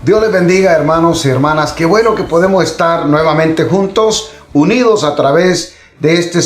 Dios les bendiga, hermanos y hermanas. Qué bueno que podemos estar nuevamente juntos, unidos a través de estos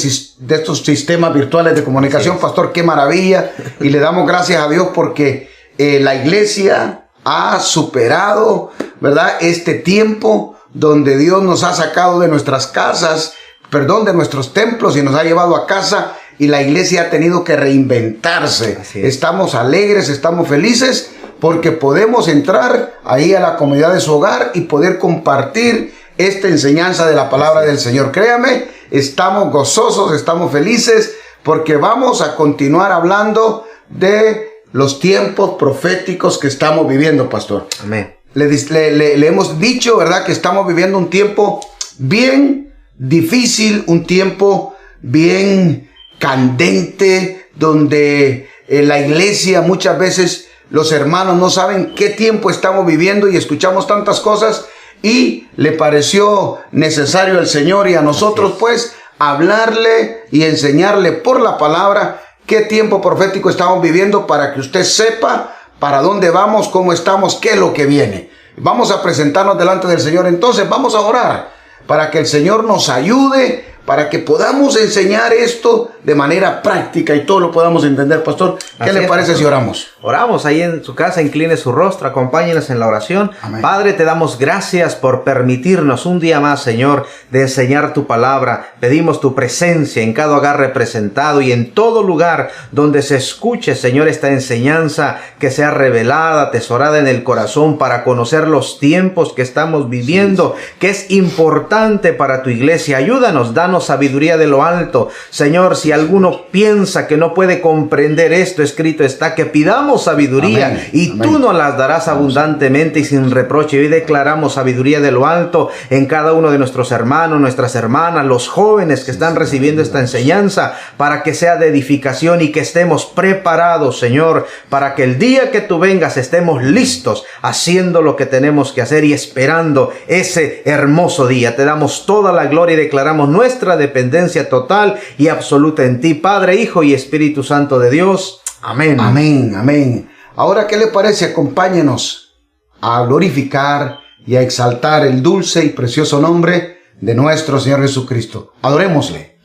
sistemas virtuales de comunicación. Sí. Pastor, qué maravilla. Y le damos gracias a Dios porque la iglesia ha superado, ¿verdad?, este tiempo donde Dios nos ha sacado de nuestras casas, de nuestros templos, y nos ha llevado a casa, y la iglesia ha tenido que reinventarse. Estamos alegres, estamos felices, porque podemos entrar ahí a la comunidad de su hogar y poder compartir esta enseñanza de la palabra del Señor. Créame, estamos gozosos, estamos felices, porque vamos a continuar hablando de los tiempos proféticos que estamos viviendo, pastor. Amén. Le hemos dicho, ¿verdad?, que estamos viviendo un tiempo bien difícil, un tiempo bien candente, donde la iglesia muchas veces los hermanos no saben qué tiempo estamos viviendo, y escuchamos tantas cosas, y le pareció necesario al Señor y a nosotros pues hablarle y enseñarle por la palabra qué tiempo profético estamos viviendo, para que usted sepa para dónde vamos, cómo estamos, qué es lo que viene. Vamos a presentarnos delante del Señor. Entonces vamos a orar para que el Señor nos ayude, para que podamos enseñar esto de manera práctica y todo lo podamos entender. Pastor, ¿qué le parece si oramos? Oramos ahí en su casa, incline su rostro, acompáñenos en la oración. Amén. Padre, te damos gracias por permitirnos un día más, Señor, de enseñar tu palabra. Pedimos tu presencia en cada hogar representado y en todo lugar donde se escuche, Señor, esta enseñanza, que sea revelada, atesorada en el corazón, para conocer los tiempos que estamos viviendo, que es importante para tu iglesia. Ayúdanos, danos sabiduría de lo alto. Señor, si alguno piensa que no puede comprender esto, escrito está, que pidamos sabiduría. Amén. Y amén. Tú nos las darás abundantemente y sin reproche. Y hoy declaramos sabiduría de lo alto en cada uno de nuestros hermanos, nuestras hermanas, los jóvenes que están recibiendo esta enseñanza, para que sea de edificación y que estemos preparados, Señor, para que el día que tú vengas estemos listos, haciendo lo que tenemos que hacer y esperando ese hermoso día. Te damos toda la gloria y declaramos nuestra dependencia total y absoluta en ti, Padre, Hijo y Espíritu Santo de Dios. Amén. Amén, amén. Ahora, ¿qué le parece? Acompáñenos a glorificar y a exaltar el dulce y precioso nombre de nuestro Señor Jesucristo. Adorémosle.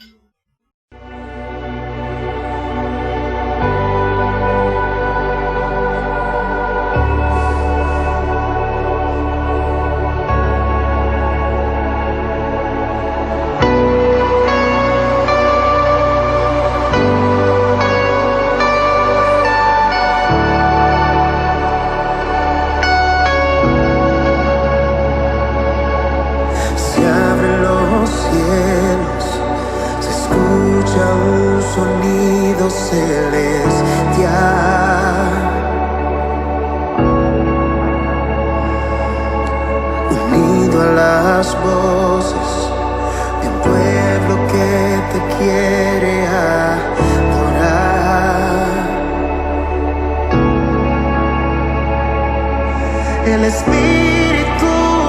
El Espíritu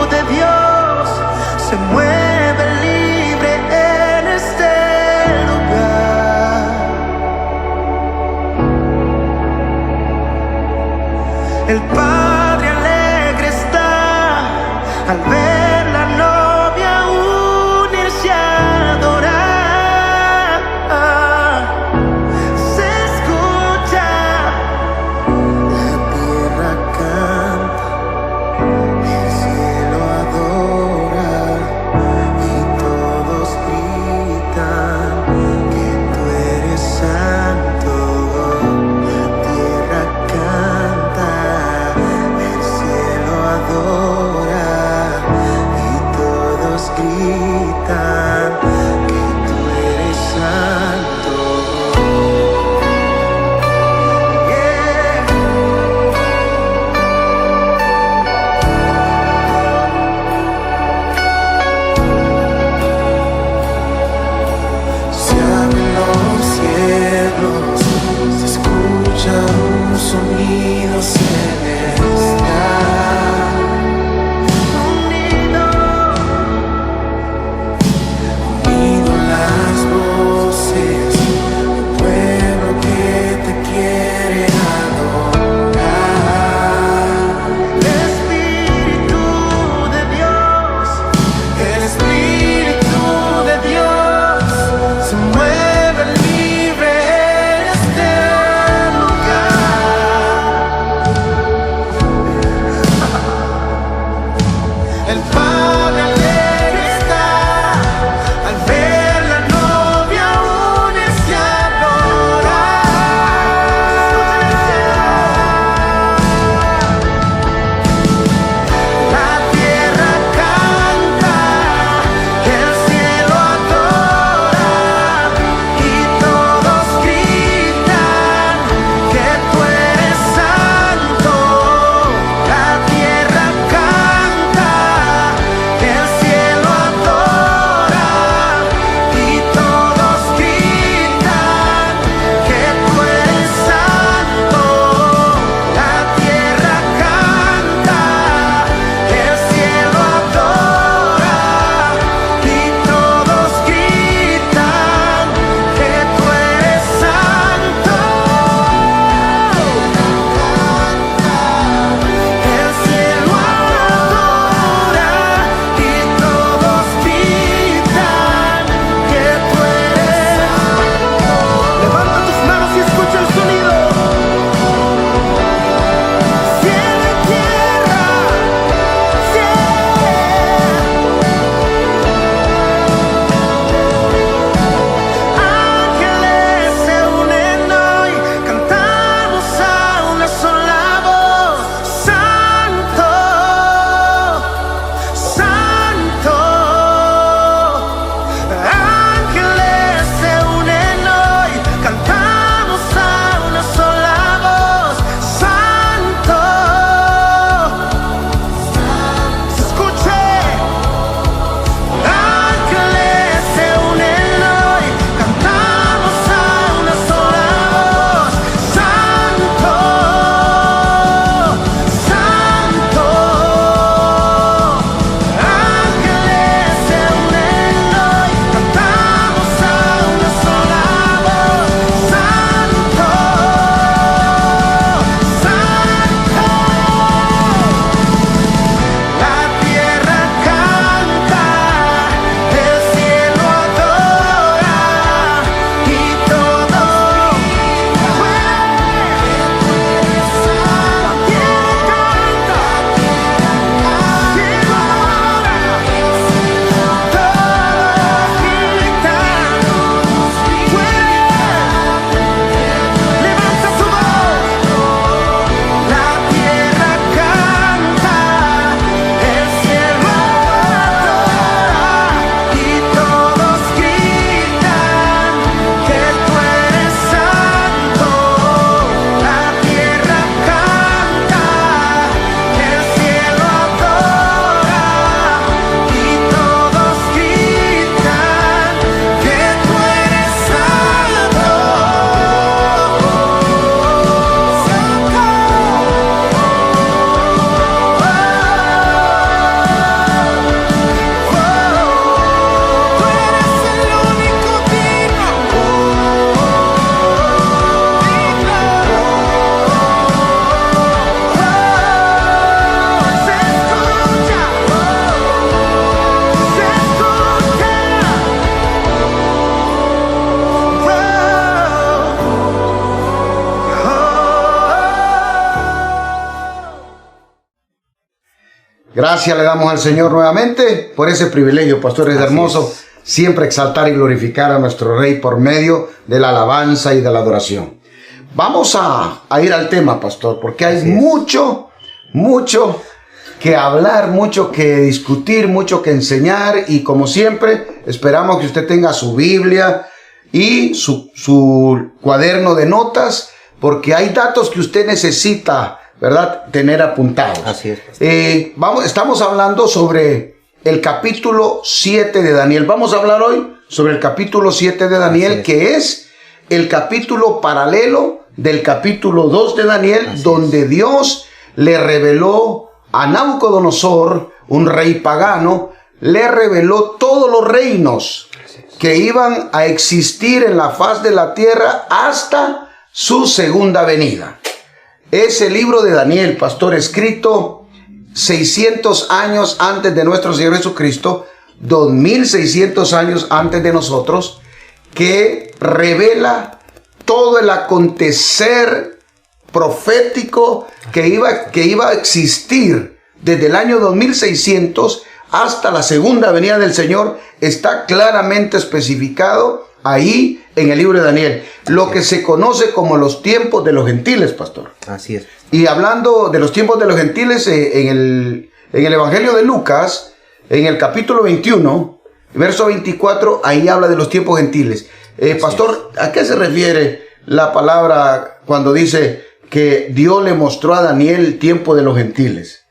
de Dios se mueve libre en este lugar. Gracias le damos al Señor nuevamente por ese privilegio, pastor. Es hermoso siempre exaltar y glorificar a nuestro Rey por medio de la alabanza y de la adoración. Vamos a ir al tema, pastor, porque hay mucho que hablar, mucho que discutir, mucho que enseñar, y como siempre esperamos que usted tenga su Biblia y su cuaderno de notas, porque hay datos que usted necesita, ¿verdad?, tener apuntados. Así es. Estamos hablando sobre el capítulo 7 de Daniel. Vamos a hablar hoy sobre el capítulo 7 de Daniel, que es el capítulo paralelo del capítulo 2 de Daniel, donde Dios le reveló a Nabucodonosor, un rey pagano, le reveló todos los reinos que iban a existir en la faz de la tierra hasta su segunda venida. Ese libro de Daniel, pastor, escrito 600 años antes de nuestro Señor Jesucristo, 2600 años antes de nosotros, que revela todo el acontecer profético que iba a existir desde el año 2600 hasta la segunda venida del Señor. Está claramente especificado ahí en el libro de Daniel, lo que se conoce como los tiempos de los gentiles, pastor. Así es. Y hablando de los tiempos de los gentiles, en el Evangelio de Lucas, en el capítulo 21, verso 24, ahí habla de los tiempos gentiles. Pastor, ¿a qué se refiere la palabra cuando dice que Dios le mostró a Daniel el tiempo de los gentiles?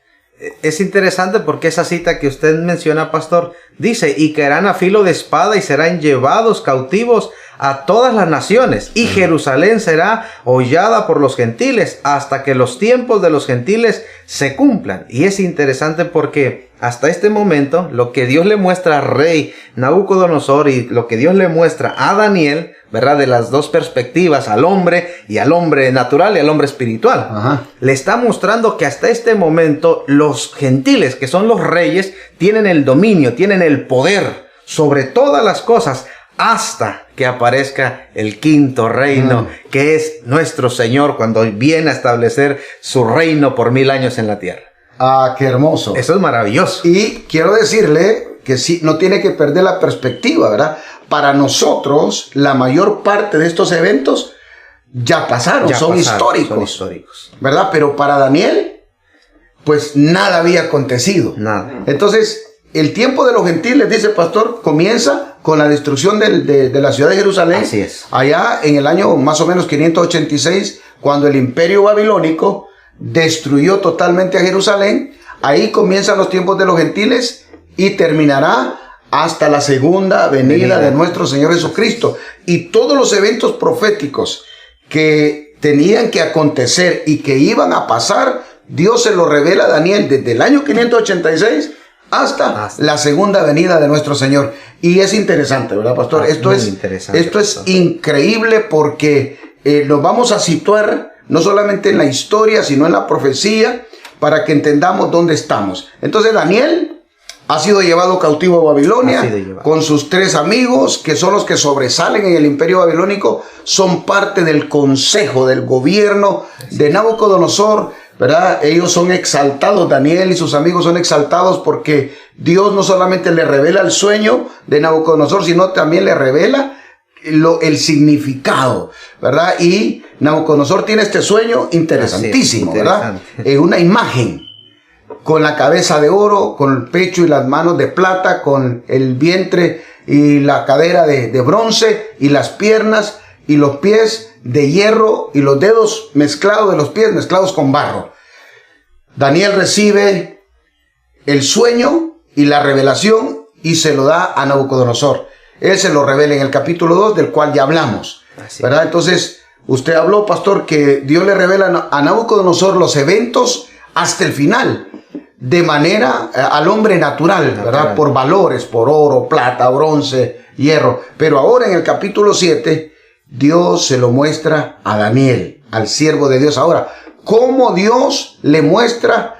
Es interesante porque esa cita que usted menciona, pastor, dice: y caerán a filo de espada y serán llevados cautivos a todas las naciones, y Jerusalén será hollada por los gentiles hasta que los tiempos de los gentiles se cumplan. Y es interesante porque hasta este momento lo que Dios le muestra al rey Nabucodonosor y lo que Dios le muestra a Daniel, ¿verdad?, de las dos perspectivas, al hombre natural y al hombre espiritual. Ajá. Le está mostrando que hasta este momento los gentiles, que son los reyes, tienen el dominio, tienen el poder sobre todas las cosas, hasta que aparezca el quinto reino, que es nuestro Señor, cuando viene a establecer su reino por 1000 años en la tierra. Ah, qué hermoso. Eso es maravilloso. Y quiero decirle que sí, no tiene que perder la perspectiva, ¿verdad? Para nosotros, la mayor parte de estos eventos ya pasaron, son históricos, ¿verdad? Pero para Daniel, pues nada había acontecido. Nada. Entonces, el tiempo de los gentiles, dice el pastor, comienza con la destrucción de la ciudad de Jerusalén. Así es. Allá en el año más o menos 586, cuando el imperio babilónico destruyó totalmente a Jerusalén. Ahí comienzan los tiempos de los gentiles y terminará hasta la segunda venida de nuestro Señor Jesucristo. Y todos los eventos proféticos que tenían que acontecer y que iban a pasar, Dios se lo revela a Daniel desde el año 586 hasta la segunda venida de nuestro Señor. Y es interesante, ¿verdad, pastor? Esto es increíble porque nos vamos a situar no solamente en la historia, sino en la profecía, para que entendamos dónde estamos. Entonces Daniel ha sido llevado cautivo a Babilonia con sus 3 amigos, que son los que sobresalen en el imperio babilónico, son parte del consejo, del gobierno de Nabucodonosor, ¿verdad? Ellos son exaltados, Daniel y sus amigos son exaltados porque Dios no solamente le revela el sueño de Nabucodonosor, sino también le revela el significado, ¿verdad? Y Nabucodonosor tiene este sueño interesantísimo, ¿verdad? Una imagen con la cabeza de oro, con el pecho y las manos de plata, con el vientre y la cadera de bronce, y las piernas y los pies de hierro, y los dedos mezclados de los pies mezclados con barro. Daniel recibe el sueño y la revelación y se lo da a Nabucodonosor. Él se lo revela en el capítulo 2, del cual ya hablamos, ¿verdad? Entonces, usted habló, pastor, que Dios le revela a Nabucodonosor los eventos hasta el final, de manera al hombre natural, ¿verdad? Por valores, por oro, plata, bronce, hierro. Pero ahora en el capítulo 7, Dios se lo muestra a Daniel, al siervo de Dios. Ahora, ¿cómo Dios le muestra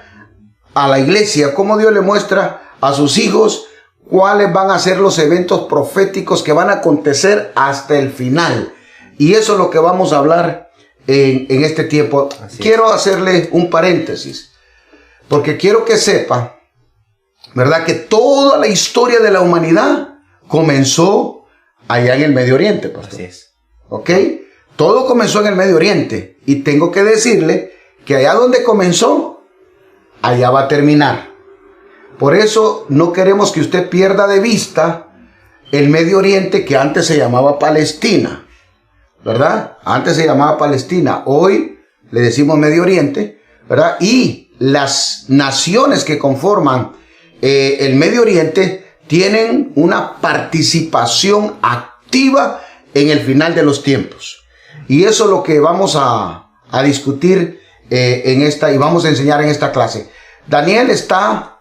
a la iglesia? ¿Cómo Dios le muestra a sus hijos cuáles van a ser los eventos proféticos que van a acontecer hasta el final? Y eso es lo que vamos a hablar en este tiempo. Quiero hacerle un paréntesis, porque quiero que sepa ¿verdad? Que toda la historia de la humanidad comenzó allá en el Medio Oriente, pastor. Así es. ¿Ok? Todo comenzó en el Medio Oriente. Y tengo que decirle que allá donde comenzó, allá va a terminar. Por eso no queremos que usted pierda de vista el Medio Oriente, que antes se llamaba Palestina, ¿verdad? Antes se llamaba Palestina. Hoy le decimos Medio Oriente, ¿verdad? Y las naciones que conforman el Medio Oriente tienen una participación activa en el final de los tiempos. Y eso es lo que vamos a discutir en esta, y vamos a enseñar en esta clase. Daniel está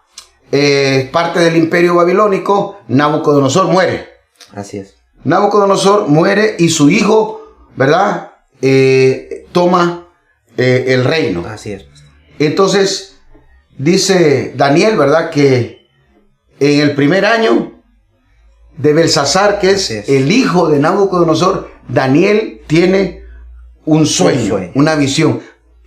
parte del imperio babilónico. Nabucodonosor muere. Así es. Nabucodonosor muere y su hijo, ¿verdad? Toma el reino. Así es. Entonces, dice Daniel, ¿verdad? Que en el primer año de Belsasar, que es el hijo de Nabucodonosor, Daniel tiene un sueño, una visión.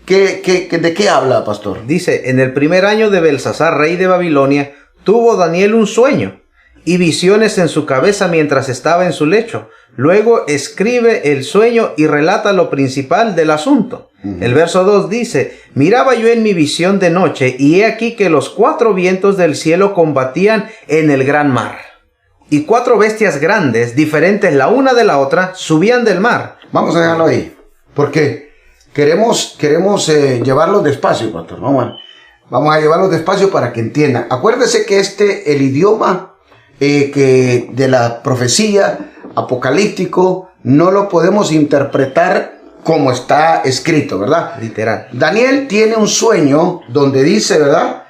¿De qué habla, pastor? Dice, en el primer año de Belsasar, rey de Babilonia, tuvo Daniel un sueño y visiones en su cabeza mientras estaba en su lecho. Luego escribe el sueño y relata lo principal del asunto. El verso 2 dice, miraba yo en mi visión de noche, y he aquí que los 4 vientos del cielo combatían en el gran mar. Y 4 bestias grandes, diferentes la una de la otra, subían del mar. Vamos a dejarlo ahí, porque queremos llevarlo despacio, pastor. Vamos a llevarlo despacio para que entiendan. Acuérdese que el idioma que de la profecía apocalíptico no lo podemos interpretar como está escrito, ¿verdad? Literal. Daniel tiene un sueño donde dice, ¿verdad?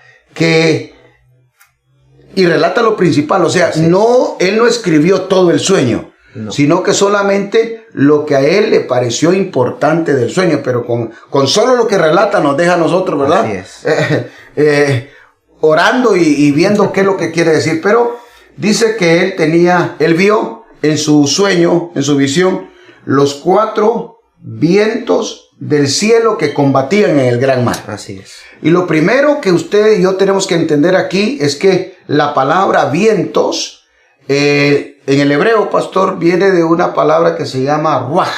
Y relata lo principal, o sea, él no escribió todo el sueño, sino que solamente lo que a él le pareció importante del sueño, pero con solo lo que relata nos deja a nosotros, ¿verdad? Así es. Orando y viendo qué es lo que quiere decir, pero dice que él vio en su sueño, en su visión, los 4 vientos del cielo que combatían en el gran mar. Así es. Y lo primero que usted y yo tenemos que entender aquí es que la palabra vientos, en el hebreo, pastor, viene de una palabra que se llama ruaj,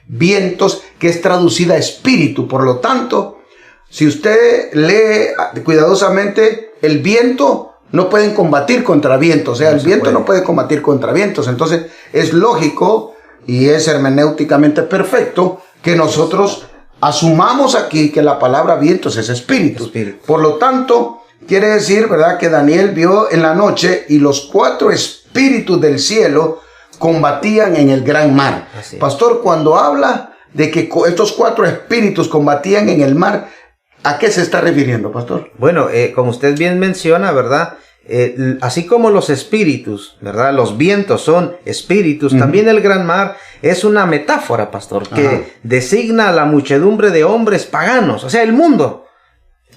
vientos, que es traducida a espíritu. Por lo tanto, si usted lee cuidadosamente, el viento no pueden combatir contra vientos, o sea, el viento no puede combatir contra vientos. Entonces, es lógico y es hermenéuticamente perfecto que nosotros asumamos aquí que la palabra vientos es espíritu. Por lo tanto, quiere decir, ¿verdad?, que Daniel vio en la noche y los 4 espíritus del cielo combatían en el gran mar. Pastor, cuando habla de que estos 4 espíritus combatían en el mar, ¿a qué se está refiriendo, pastor? Bueno, como usted bien menciona, ¿verdad? Así como los espíritus, ¿verdad? Los vientos son espíritus, también el gran mar es una metáfora, pastor, que designa a la muchedumbre de hombres paganos, o sea, el mundo.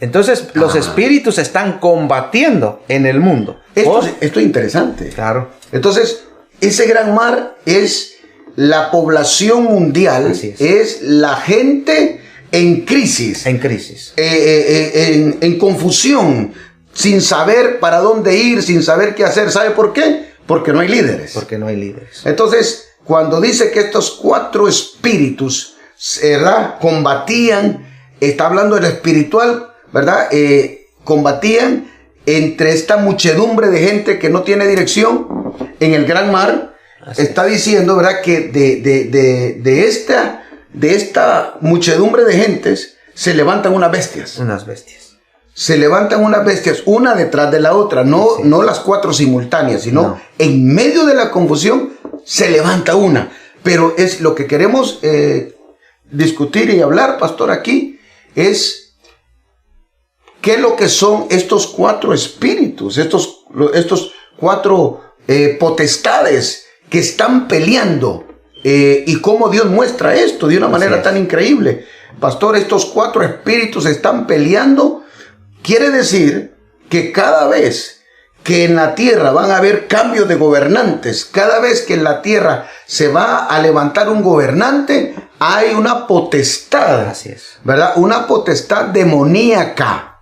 Entonces, los espíritus están combatiendo en el mundo. Esto es interesante. Claro. Entonces, ese gran mar es la población mundial, es la gente en crisis. En crisis. En confusión, sin saber para dónde ir, sin saber qué hacer. ¿Sabe por qué? Porque no hay líderes. Porque no hay líderes. Entonces, cuando dice que estos 4 espíritus, ¿verdad?, combatían, está hablando del espiritual, ¿verdad? Combatían entre esta muchedumbre de gente que no tiene dirección en el gran mar. Está diciendo, ¿verdad?, que de esta muchedumbre de gentes se levantan unas bestias. Unas bestias. Se levantan unas bestias, una detrás de la otra, no las 4 simultáneas, sino en medio de la confusión se levanta una. Pero es lo que queremos discutir y hablar, pastor, aquí, es qué es lo que son estos 4 espíritus, estos 4 potestades que están peleando, y cómo Dios muestra esto de una manera tan increíble. Pastor, estos 4 espíritus están peleando. Quiere decir que cada vez que en la tierra van a haber cambios de gobernantes, cada vez que en la tierra se va a levantar un gobernante, hay una potestad, ¿verdad? Una potestad demoníaca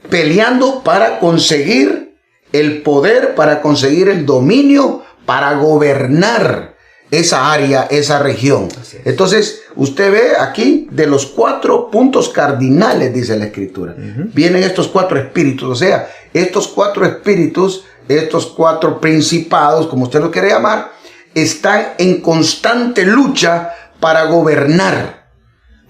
peleando para conseguir el poder para conseguir el dominio, para gobernar esa área, esa región. Entonces, usted ve aquí de los 4 puntos cardinales, dice la Escritura. Vienen estos 4 espíritus, o sea, estos 4 espíritus, estos 4 principados, como usted lo quiere llamar, están en constante lucha para gobernar.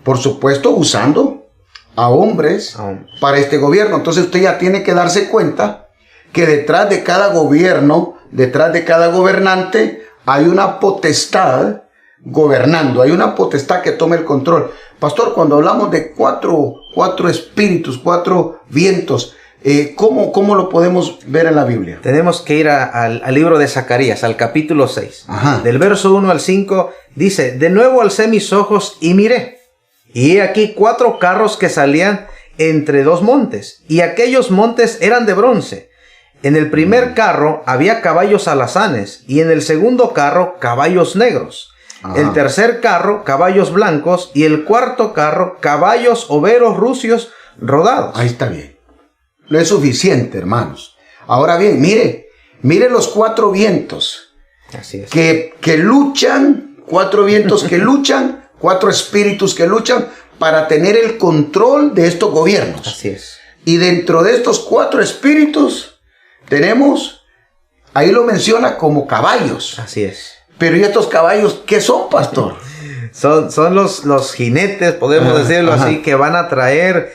Por supuesto, usando a hombres para este gobierno. Entonces, usted ya tiene que darse cuenta que detrás de cada gobierno, detrás de cada gobernante, hay una potestad gobernando, hay una potestad que toma el control. Pastor, cuando hablamos de cuatro espíritus, 4 vientos, ¿cómo lo podemos ver en la Biblia? Tenemos que ir al libro de Zacarías, al capítulo 6. Ajá. Del verso 1 al 5, dice: de nuevo alcé mis ojos y miré, y he aquí 4 carros que salían entre 2 montes, y aquellos montes eran de bronce. En el primer carro había caballos alazanes, y en el segundo carro caballos negros. Ajá. El tercer carro caballos blancos, y el cuarto carro caballos overos rucios rodados. Ahí está bien. No es suficiente, hermanos. Ahora bien, mire los 4 vientos. Así es. Que luchan, 4 vientos que luchan, 4 espíritus que luchan para tener el control de estos gobiernos. Así es. Y dentro de estos 4 espíritus tenemos, ahí lo menciona como caballos. Así es. Pero ¿y estos caballos qué son, pastor? Son los jinetes, podemos decirlo así, que van a traer,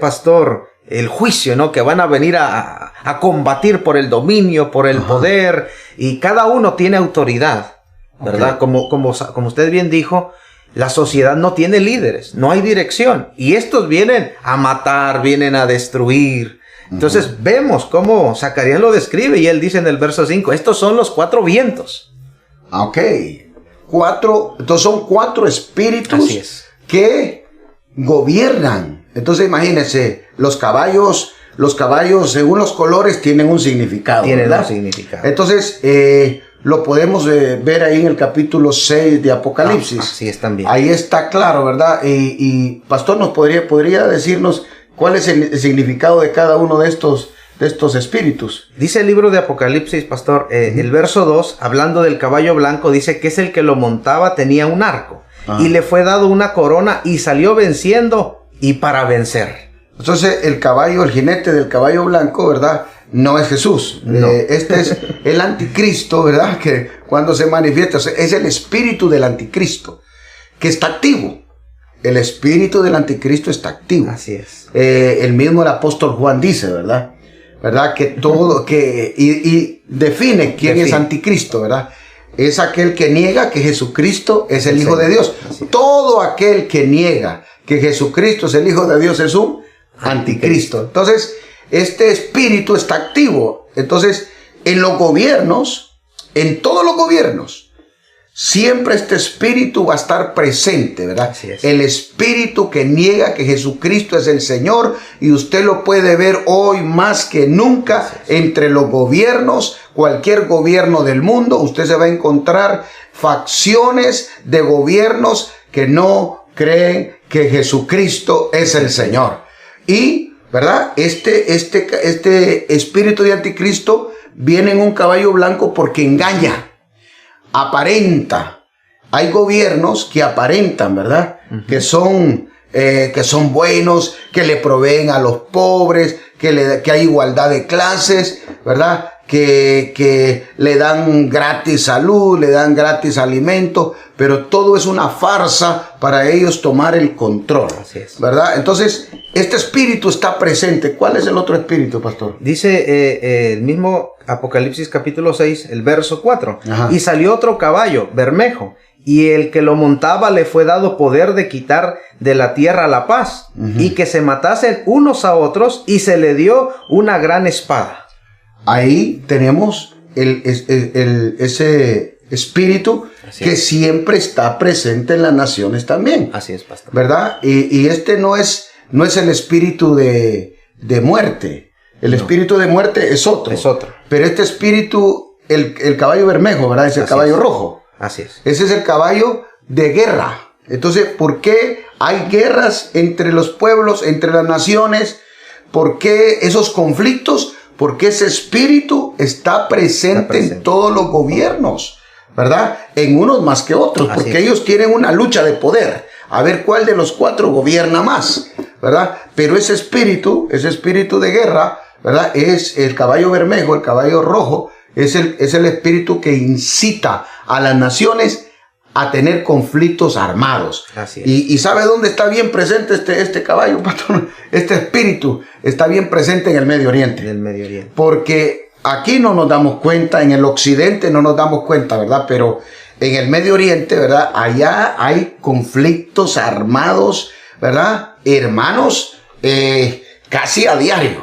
pastor, el juicio, ¿no? Que van a venir a combatir por el dominio, por el poder, y cada uno tiene autoridad, ¿verdad? Como usted bien dijo, la sociedad no tiene líderes, no hay dirección, y estos vienen a matar, vienen a destruir. Entonces vemos cómo Zacarías lo describe, y él dice en el verso 5, estos son los 4 vientos. Ok. Entonces son 4 espíritus que gobiernan. Entonces imagínense, los caballos según los colores tienen un significado. Tienen ¿verdad? un significado. Entonces lo podemos ver ahí en el capítulo 6 de Apocalipsis. Así es también. Ahí está claro, ¿verdad? Y pastor, ¿nos podría decirnos cuál es el significado de cada uno de estos espíritus? Dice el libro de Apocalipsis, pastor, el verso 2, hablando del caballo blanco, dice que es el que lo montaba, tenía un arco, y le fue dado una corona, y salió venciendo y para vencer. Entonces el jinete del caballo blanco, ¿verdad? No es Jesús. No. Este es el anticristo, ¿verdad? Que cuando se manifiesta, es el espíritu del anticristo, que está activo. El espíritu del anticristo está activo. Así es. El mismo el apóstol Juan dice, ¿verdad? Que todo, y define quién es anticristo, ¿verdad? Es aquel que niega que Jesucristo es el Hijo de Dios. Todo aquel que niega que Jesucristo es el Hijo de Dios es un anticristo. Entonces, este espíritu está activo. Entonces, en los gobiernos, en todos los gobiernos, siempre este espíritu va a estar presente, ¿verdad? Así es. El espíritu que niega que Jesucristo es el Señor, y usted lo puede ver hoy más que nunca entre los gobiernos, cualquier gobierno del mundo. Usted se va a encontrar facciones de gobiernos que no creen que Jesucristo es el Señor. Y, ¿verdad? Este espíritu de anticristo viene en un caballo blanco porque engaña. Aparenta. Hay gobiernos que aparentan, ¿verdad? Que son buenos, que le proveen a los pobres, que hay igualdad de clases, ¿verdad? Que le dan gratis salud, le dan gratis alimento, pero todo es una farsa para ellos tomar el control. Así es. ¿Verdad? Entonces, este espíritu está presente. ¿Cuál es el otro espíritu, pastor? Dice el mismo Apocalipsis capítulo 6, el verso 4. Ajá. Y salió otro caballo, bermejo, y el que lo montaba le fue dado poder de quitar de la tierra la paz, y que se matasen unos a otros, y se le dio una gran espada. Ahí tenemos ese espíritu que siempre está presente en las naciones también. Así es, pastor. ¿Verdad? Y este no es el espíritu de muerte. El espíritu de muerte es otro. Es otro. Pero este espíritu, el caballo bermejo, ¿verdad? Es el caballo rojo. Así es. Ese es el caballo de guerra. Entonces, ¿por qué hay guerras entre los pueblos, entre las naciones? ¿Por qué esos conflictos? Porque ese espíritu está presente en todos los gobiernos, ¿verdad? En unos más que otros, Así porque es. ellos tienen una lucha de poder. A ver cuál de los cuatro gobierna más, ¿verdad? Pero ese espíritu de guerra, ¿verdad? Es el caballo bermejo, el caballo rojo, es el espíritu que incita a las naciones a tener conflictos armados. Así es. ¿Y sabe dónde está bien presente este caballo, pastor? Este espíritu está bien presente en el Medio Oriente. En el Medio Oriente. Porque aquí no nos damos cuenta, en el occidente no nos damos cuenta, ¿verdad? Pero en el Medio Oriente, ¿verdad? Allá hay conflictos armados, ¿verdad? Hermanos, casi a diario.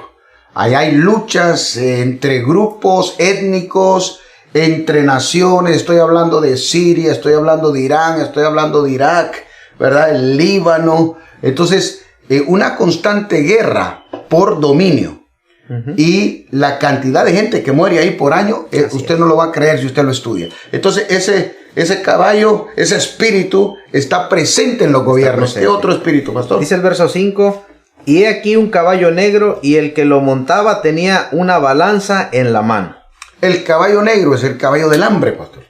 Allá hay luchas entre grupos étnicos, entre naciones. Estoy hablando de Siria, estoy hablando de Irán, estoy hablando de Irak, ¿verdad? El Líbano. Entonces, una constante guerra por dominio. Y la cantidad de gente que muere ahí por año, usted no lo va a creer si usted lo estudia. Entonces, ese caballo, ese espíritu está presente en los gobiernos. ¿Qué otro espíritu, pastor? Dice el verso 5, y he aquí un caballo negro, y el que lo montaba tenía una balanza en la mano. El caballo negro es el caballo del hambre, pastor.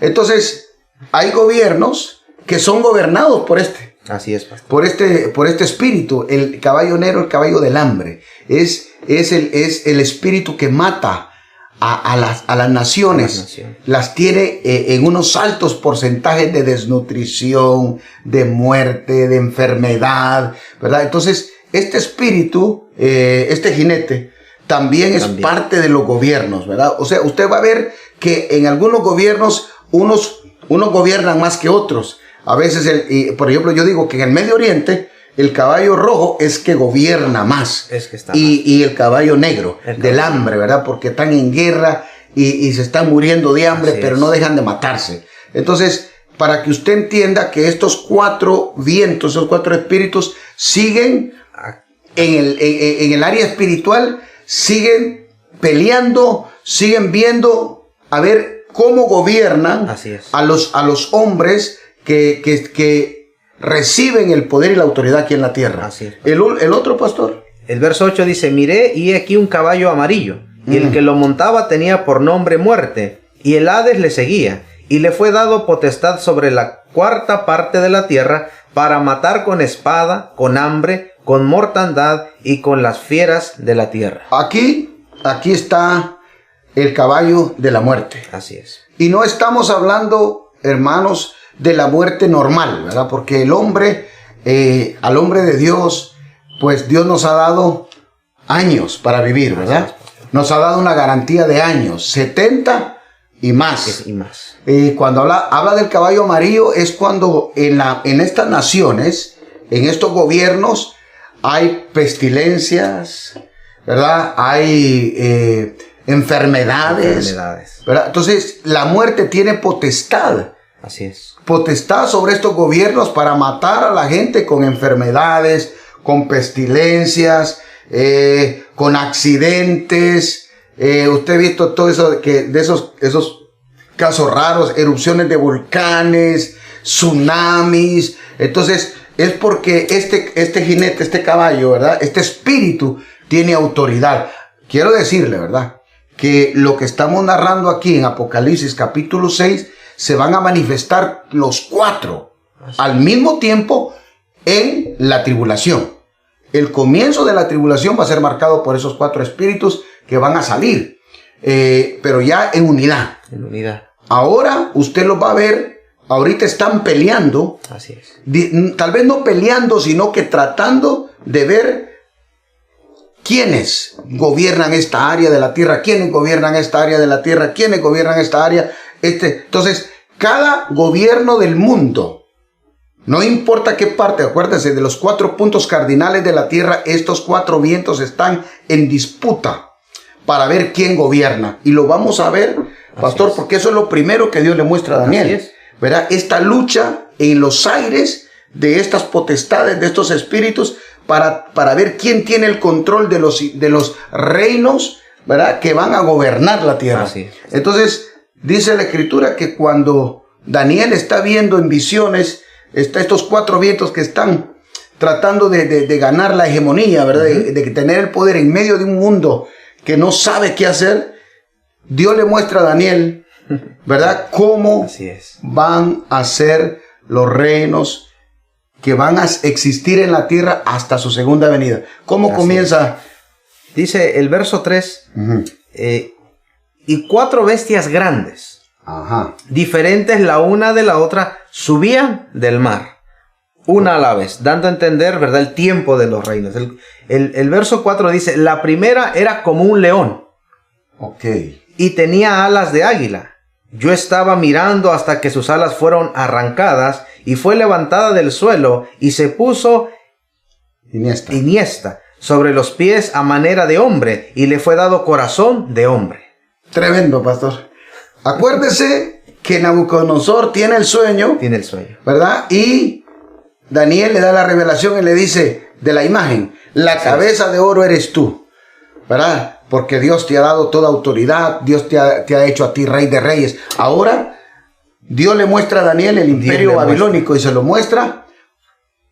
Entonces, hay gobiernos que son gobernados por Así es, pastor. por este espíritu. El caballo negro, el caballo del hambre, es el espíritu que mata a las naciones. Las tiene en unos altos porcentajes de desnutrición, de muerte, de enfermedad, ¿verdad? Entonces, este espíritu, este jinete, también es parte de los gobiernos, ¿verdad? O sea, usted va a ver que en algunos gobiernos unos gobiernan más que otros. A veces, por ejemplo, yo digo que en el Medio Oriente el caballo rojo es que gobierna más. Es que está y el caballo negro, del hambre, ¿verdad? Porque están en guerra y se están muriendo de hambre, Así pero es. no dejan de matarse. Entonces, para que usted entienda que estos cuatro vientos, esos cuatro espíritus, siguen en el área espiritual, siguen peleando, siguen viendo a ver cómo gobiernan Así es. a los hombres que reciben el poder y la autoridad aquí en la tierra. Así es. El otro, pastor. El verso 8 dice, miré y he aquí un caballo amarillo, y el que lo montaba tenía por nombre Muerte, y el Hades le seguía, y le fue dado potestad sobre la cuarta parte de la tierra para matar con espada, con hambre, con mortandad y con las fieras de la tierra. Aquí está el caballo de la muerte. Así es. Y no estamos hablando, hermanos, de la muerte normal, ¿verdad? Porque el hombre, al hombre de Dios, pues Dios nos ha dado años para vivir, ¿verdad? Nos ha dado una garantía de años, 70 y más. Y más. Cuando habla del caballo amarillo es cuando en estas naciones, en estos gobiernos, hay pestilencias, ¿verdad? Hay enfermedades, ¿verdad? Entonces, la muerte tiene potestad. Así es. Potestad sobre estos gobiernos para matar a la gente con enfermedades, con pestilencias, con accidentes. Usted ha visto todo eso, de esos casos raros, erupciones de volcanes, tsunamis. Entonces, es porque este jinete, este caballo, ¿verdad? Este espíritu tiene autoridad. Quiero decirle, ¿verdad? Que lo que estamos narrando aquí en Apocalipsis capítulo 6, se van a manifestar los cuatro al mismo tiempo en la tribulación. El comienzo de la tribulación va a ser marcado por esos cuatro espíritus que van a salir, pero ya en unidad. En unidad. Ahora usted los va a ver, ahorita están peleando. Así es. Tal vez no peleando, sino que tratando de ver quiénes gobiernan esta área de la tierra, quiénes gobiernan esta área de la tierra, quiénes gobiernan esta área. Entonces, cada gobierno del mundo, no importa qué parte, acuérdense de los 4 puntos cardinales de la tierra, estos 4 vientos están en disputa para ver quién gobierna. Y lo vamos a ver, pastor, porque eso es lo primero que Dios le muestra a Daniel. Así es. ¿Verdad? Esta lucha en los aires de estas potestades, de estos espíritus, para ver quién tiene el control de los reinos, ¿verdad? Que van a gobernar la tierra. Así es. Entonces, dice la Escritura que cuando Daniel está viendo en visiones estos 4 vientos que están tratando de ganar la hegemonía, ¿verdad? De tener el poder en medio de un mundo que no sabe qué hacer, Dios le muestra a Daniel, ¿verdad? Cómo van a ser los reinos que van a existir en la tierra hasta su segunda venida. ¿Cómo comienza? Dice el verso 3, y 4 bestias grandes, diferentes la una de la otra, subían del mar, una a la vez, dando a entender, ¿verdad?, el tiempo de los reinos. El verso 4 dice, la primera era como un león, y tenía alas de águila. Yo estaba mirando hasta que sus alas fueron arrancadas, y fue levantada del suelo, y se puso iniesta sobre los pies a manera de hombre, y le fue dado corazón de hombre. Tremendo, pastor. Acuérdese que Nabucodonosor tiene el sueño, ¿verdad? Y Daniel le da la revelación y le dice de la imagen, la cabeza de oro eres tú, ¿verdad? Porque Dios te ha dado toda autoridad, Dios te ha hecho a ti rey de reyes. Ahora, Dios le muestra a Daniel el imperio babilónico y se lo muestra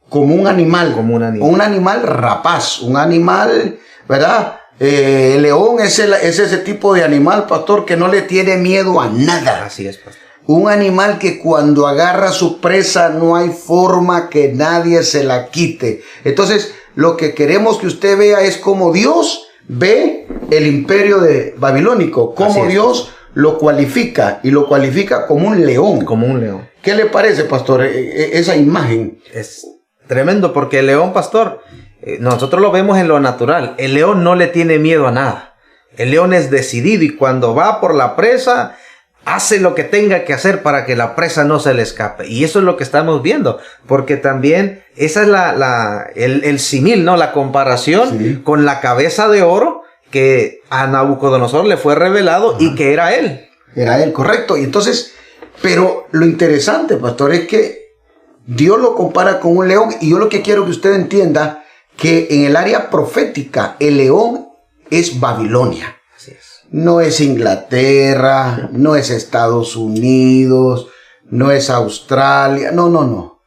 como un animal, un animal rapaz, un animal, ¿verdad? El león es ese tipo de animal, pastor, que no le tiene miedo a nada. Así es, pastor. Un animal que cuando agarra su presa no hay forma que nadie se la quite. Entonces, lo que queremos que usted vea es cómo Dios ve el imperio babilónico, cómo Dios lo cualifica, y lo cualifica como un león. Como un león. ¿Qué le parece, pastor, esa imagen? Es tremendo, porque el león, pastor, nosotros lo vemos en lo natural. El león no le tiene miedo a nada. El león es decidido, y cuando va por la presa, hace lo que tenga que hacer para que la presa no se le escape. Y eso es lo que estamos viendo, porque también esa es el símil, ¿no? La comparación con la cabeza de oro que a Nabucodonosor le fue revelado y que era él. Era él, correcto. Y entonces, pero lo interesante, pastor, es que Dios lo compara con un león, y yo lo que quiero que usted entienda que en el área profética el león es Babilonia. Así es. No es Inglaterra, no es Estados Unidos, no es Australia, no.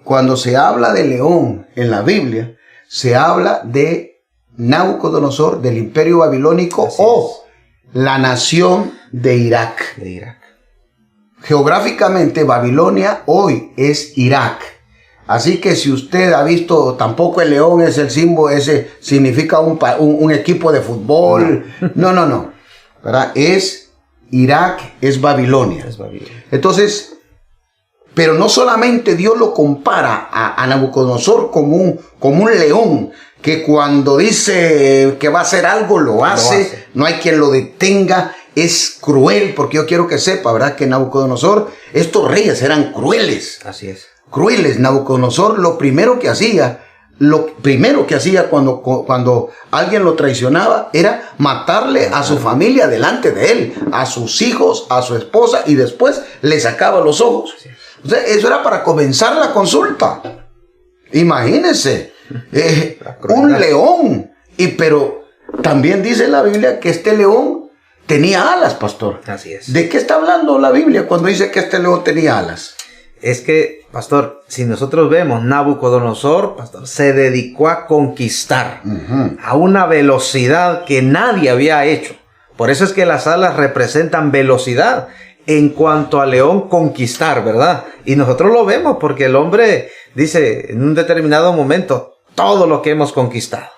Cuando se habla de león en la Biblia, se habla de Nabucodonosor, del imperio babilónico, la nación de Irak. Geográficamente, Babilonia hoy es Irak. Así que si usted ha visto, tampoco el león es el símbolo, ese significa un equipo de fútbol. No. ¿Verdad? Es Irak, es Babilonia. Entonces, pero no solamente Dios lo compara a Nabucodonosor como un león, que cuando dice que va a hacer algo, lo hace. No hay quien lo detenga. Es cruel, porque yo quiero que sepa, ¿verdad?, que Nabucodonosor, estos reyes eran crueles. Así es. Crueles. Nabucodonosor lo primero que hacía cuando alguien lo traicionaba era matarle a su familia delante de él, a sus hijos, a su esposa, y después le sacaba los ojos. O sea, eso era para comenzar la consulta. Imagínense, un león. Pero también dice la Biblia que este león tenía alas, pastor. Así es. ¿De qué está hablando la Biblia cuando dice que este león tenía alas? Es que, pastor, si nosotros vemos, Nabucodonosor, pastor, se dedicó a conquistar a una velocidad que nadie había hecho. Por eso es que las alas representan velocidad en cuanto a león conquistar, ¿verdad? Y nosotros lo vemos porque el hombre dice en un determinado momento todo lo que hemos conquistado.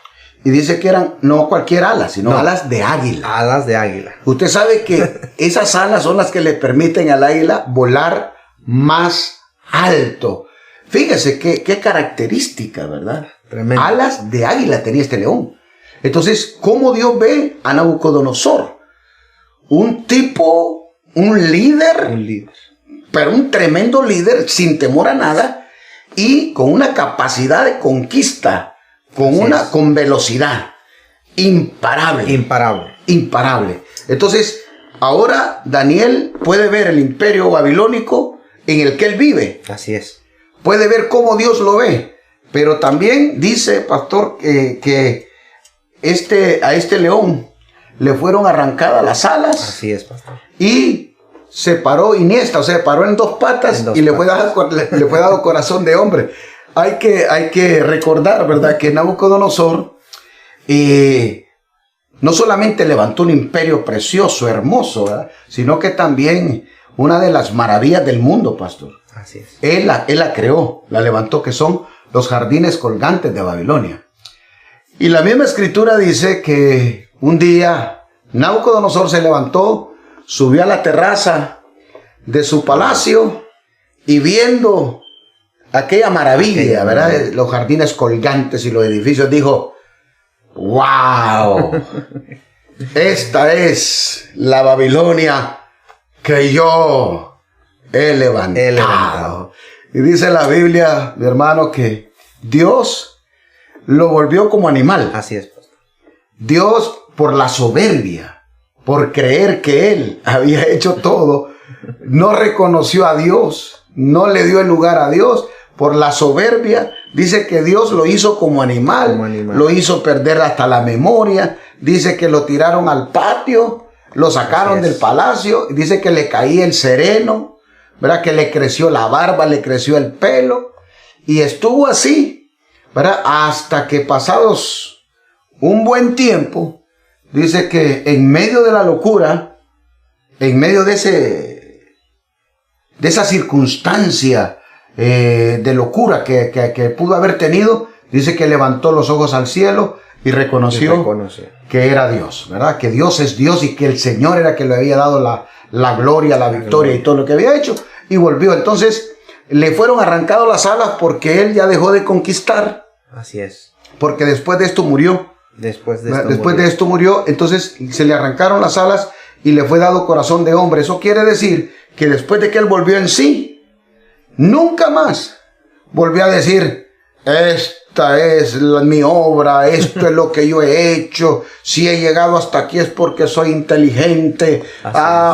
Y dice que eran no cualquier ala, sino alas de águila. Alas de águila. Usted sabe que esas alas son las que le permiten al águila volar más alto. Fíjese qué característica, ¿verdad? Tremendo. Alas de águila tenía este león. Entonces, ¿cómo Dios ve a Nabucodonosor? Un tipo, un líder, pero un tremendo líder sin temor a nada y con una capacidad de conquista, con velocidad imparable. Entonces, ahora Daniel puede ver el imperio babilónico en el que él vive. Así es. Puede ver cómo Dios lo ve. Pero también dice, pastor, que a este león le fueron arrancadas las alas. Así es, pastor. Y se paró iniesta, o sea, paró en 2 patas y le fue dado corazón de hombre. Hay que recordar, ¿verdad?, que Nabucodonosor no solamente levantó un imperio precioso, hermoso, ¿verdad?, sino que también una de las maravillas del mundo, pastor. Así es. Él la creó, la levantó, que son los jardines colgantes de Babilonia. Y la misma escritura dice que un día Nabucodonosor se levantó, subió a la terraza de su palacio y viendo aquella maravilla, ¿verdad?, los jardines colgantes y los edificios, dijo: ¡wow! Esta es la Babilonia que yo he levantado. Y dice la Biblia, mi hermano, que Dios lo volvió como animal. Así es, pastor. Dios, por la soberbia, por creer que él había hecho todo, no reconoció a Dios, no le dio el lugar a Dios. Por la soberbia, dice que Dios lo hizo como animal, lo hizo perder hasta la memoria. Dice que lo tiraron al patio, lo sacaron del palacio. Dice que le caía el sereno, ¿verdad?, que le creció la barba, le creció el pelo. Y estuvo así, ¿verdad?, hasta que pasados un buen tiempo, dice que en medio de la locura, en medio de esa circunstancia de locura que pudo haber tenido, dice que levantó los ojos al cielo y reconoció que era Dios, ¿verdad?, que Dios es Dios y que el Señor era que le había dado la gloria, la victoria y todo lo que había hecho, y volvió. Entonces le fueron arrancadas las alas porque él ya dejó de conquistar. Así es. Porque después de esto murió. Después de esto murió, entonces se le arrancaron las alas y le fue dado corazón de hombre. Eso quiere decir que después de que él volvió en sí, nunca más volvió a decir: esta es mi obra, esto es lo que yo he hecho, si he llegado hasta aquí es porque soy inteligente,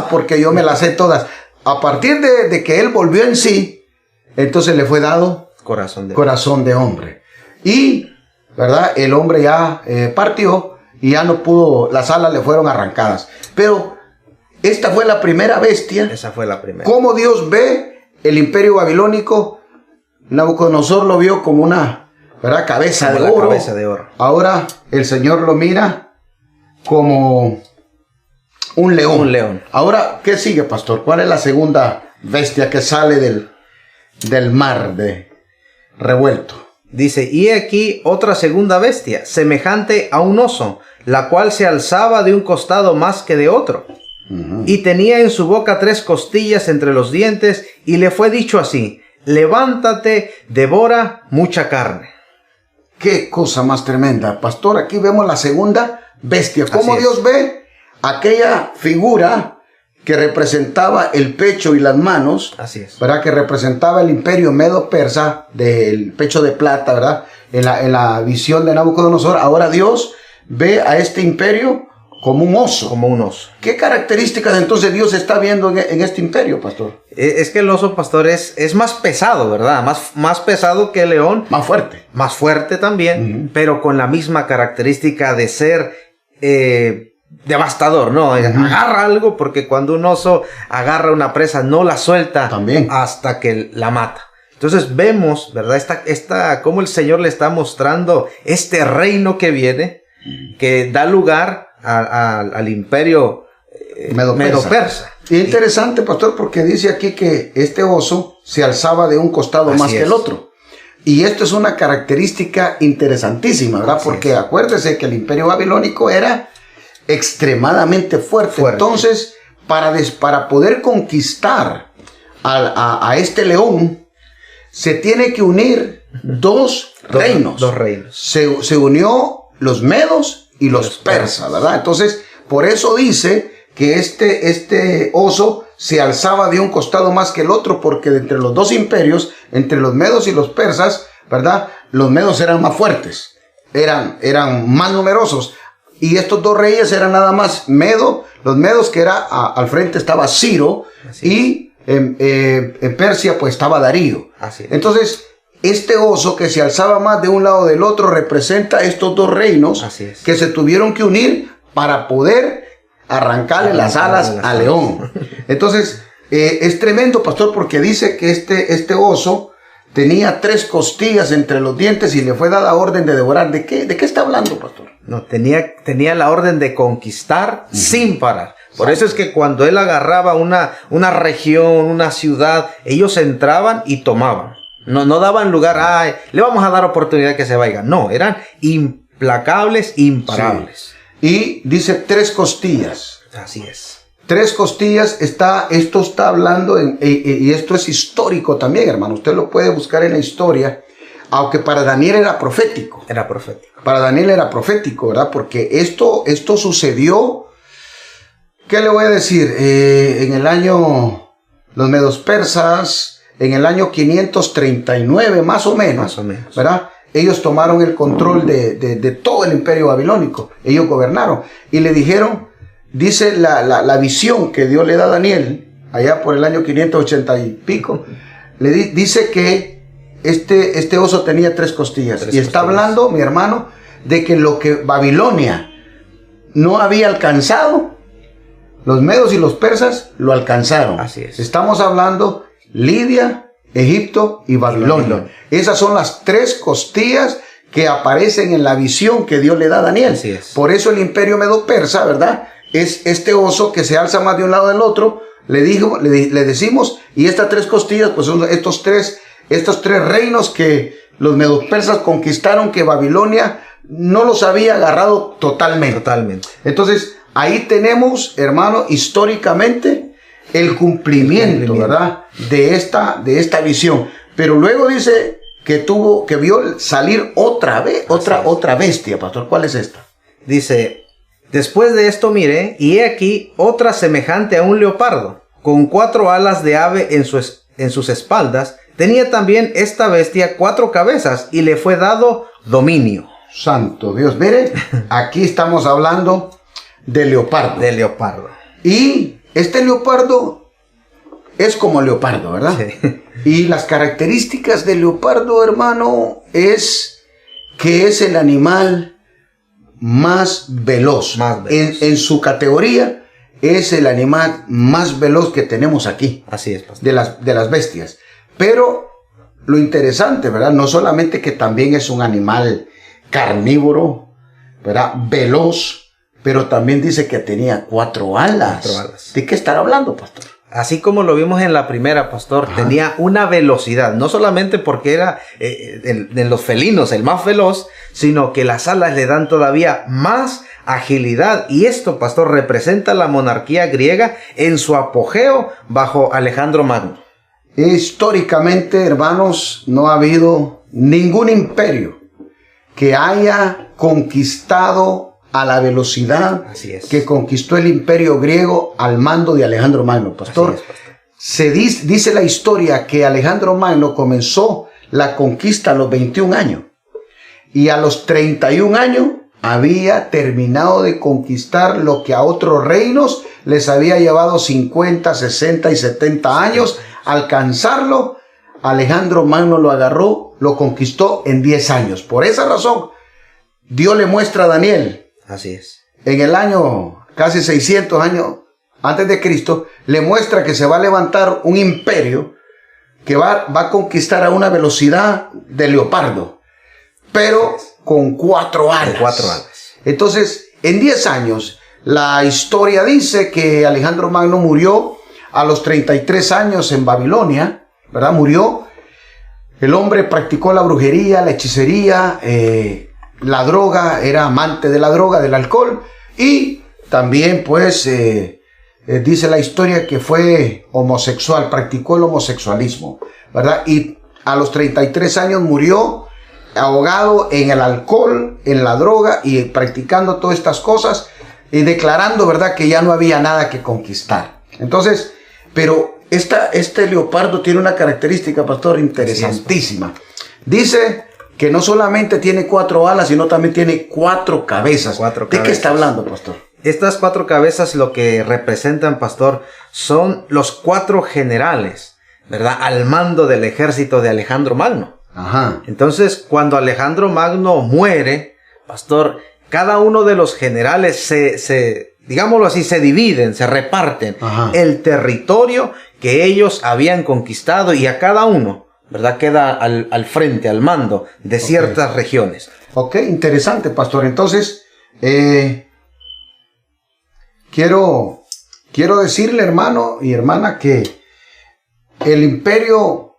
porque yo me las sé todas. A partir de que él volvió en sí, entonces le fue dado corazón de hombre. Y, ¿verdad?, el hombre ya partió y ya no pudo, las alas le fueron arrancadas. Pero esta fue la primera bestia. Esa fue la primera. Cómo Dios ve el imperio babilónico. Nabucodonosor lo vio como una, ¿verdad?, cabeza de oro. Ahora el Señor lo mira como un león. Ahora, ¿qué sigue, pastor? ¿Cuál es la segunda bestia que sale del mar revuelto? Dice: y aquí otra segunda bestia, semejante a un oso, la cual se alzaba de un costado más que de otro. Y tenía en su boca 3 costillas entre los dientes, y le fue dicho así: levántate, devora mucha carne. Qué cosa más tremenda, pastor. Aquí vemos la segunda bestia. Cómo Dios ve aquella figura que representaba el pecho y las manos. Así es. ¿Verdad? Que representaba el imperio medo-persa del pecho de plata, ¿verdad? En la visión de Nabucodonosor. Ahora Dios ve a este imperio como un oso. Como un oso. ¿Qué características entonces Dios está viendo en este imperio, pastor? Es que el oso, pastor, es más pesado, ¿verdad? Más pesado que el león. Más fuerte. Más fuerte también, pero con la misma característica de ser devastador, ¿no? Agarra algo, porque cuando un oso agarra una presa no la suelta también hasta que la mata. Entonces vemos, ¿verdad? Cómo el Señor le está mostrando este reino que viene, que da lugar al imperio medo-persa. Interesante, pastor, porque dice aquí que este oso se alzaba de un costado más que el otro. Y esto es una característica interesantísima, ¿verdad? Porque acuérdese que el imperio babilónico era extremadamente fuerte. Entonces, para poder conquistar a este león, se tiene que unir dos reinos. Se unió los medos y los persas, ¿verdad? Entonces, por eso dice que este oso se alzaba de un costado más que el otro, porque entre los dos imperios, entre los medos y los persas, ¿verdad?, los medos eran más fuertes, eran más numerosos, y estos dos reyes eran nada más los medos, que era al frente estaba Ciro, y en Persia pues estaba Darío. Entonces, este oso que se alzaba más de un lado del otro representa estos dos reinos que se tuvieron que unir para poder arrancarle las alas al león. Entonces, es tremendo, pastor, porque dice que este oso tenía 3 costillas entre los dientes y le fue dada orden de devorar. ¿De qué está hablando, pastor? No, tenía la orden de conquistar sin parar. Por eso es que cuando él agarraba una región, una ciudad, ellos entraban y tomaban. No daban lugar, ay, le vamos a dar oportunidad que se vaya. No, eran implacables, imparables. Sí. Y dice 3 costillas. Así es. 3 costillas, esto está hablando, y esto es histórico también, hermano. Usted lo puede buscar en la historia, aunque para Daniel era profético. Era profético. Para Daniel era profético, ¿verdad? Porque esto sucedió, ¿qué le voy a decir? En el año, los medos persas, en el año 539, más o menos, ¿verdad? Ellos tomaron el control de todo el imperio babilónico. Ellos gobernaron. Y le dijeron, dice la visión que Dios le da a Daniel, allá por el año 580 y pico, dice que este oso tenía 3 costillas. Y está hablando, mi hermano, de que lo que Babilonia no había alcanzado, los medos y los persas lo alcanzaron. Así es. Estamos hablando Lidia, Egipto y Babilonia. Esas son las 3 costillas que aparecen en la visión que Dios le da a Daniel. Así es. Por eso el imperio medo-persa, ¿verdad? Es este oso que se alza más de un lado del otro. Le decimos, y estas 3 costillas, pues son estos tres reinos que los medo-persas conquistaron, que Babilonia no los había agarrado totalmente. Totalmente. Entonces, ahí tenemos, hermano, históricamente, el cumplimiento, ¿verdad? De esta visión. Pero luego dice que vio salir otra bestia, pastor. ¿Cuál es esta? Dice, después de esto miré, y he aquí otra semejante a un leopardo, con 4 alas de ave en sus espaldas. Tenía también esta bestia 4 cabezas, y le fue dado dominio. Santo Dios, mire, aquí estamos hablando de leopardo. De leopardo. Y este leopardo es como leopardo, ¿verdad? Sí. Y las características del leopardo, hermano, es que es el animal más veloz. En su categoría, es el animal más veloz que tenemos aquí. Así es, pastor. De las bestias. Pero lo interesante, ¿verdad? No solamente que también es un animal carnívoro, ¿verdad? Veloz. Pero también dice que tenía 4 alas. 4 alas. ¿De qué estará hablando, pastor? Así como lo vimos en la primera, pastor, tenía una velocidad, no solamente porque era de los felinos el más veloz, sino que las alas le dan todavía más agilidad. Y esto, pastor, representa la monarquía griega en su apogeo bajo Alejandro Magno. Históricamente, hermanos, no ha habido ningún imperio que haya conquistado a la velocidad que conquistó el imperio griego al mando de Alejandro Magno, pastor. Se dice la historia que Alejandro Magno comenzó la conquista a los 21 años y a los 31 años había terminado de conquistar lo que a otros reinos les había llevado 50, 60 y 70 años. Alcanzarlo, Alejandro Magno lo agarró, lo conquistó en 10 años. Por esa razón, Dios le muestra a Daniel. Así es. En el año casi 600 años antes de Cristo, le muestra que se va a levantar un imperio que va a conquistar a una velocidad de leopardo, pero con 4 alas. Con 4 alas. Entonces, en 10 años, la historia dice que Alejandro Magno murió a los 33 años en Babilonia, ¿verdad? Murió. El hombre practicó la brujería, la hechicería, la droga, era amante de la droga, del alcohol, y también pues dice la historia que fue homosexual, practicó el homosexualismo, ¿verdad? Y a los 33 años murió ahogado en el alcohol, en la droga y practicando todas estas cosas y declarando, ¿verdad?, que ya no había nada que conquistar. Entonces, pero este leopardo tiene una característica, pastor, interesantísima. Dice que no solamente tiene 4 alas, sino también tiene 4 cabezas. ¿De qué está hablando, pastor? Estas 4 cabezas lo que representan, pastor, son los 4 generales, ¿verdad?, al mando del ejército de Alejandro Magno. Ajá. Entonces, cuando Alejandro Magno muere, pastor, cada uno de los generales digámoslo así, se dividen, se reparten el territorio que ellos habían conquistado, y a cada uno ¿verdad? Queda al frente, al mando de ciertas regiones. Ok, interesante, pastor. Entonces, quiero decirle, hermano y hermana, que el imperio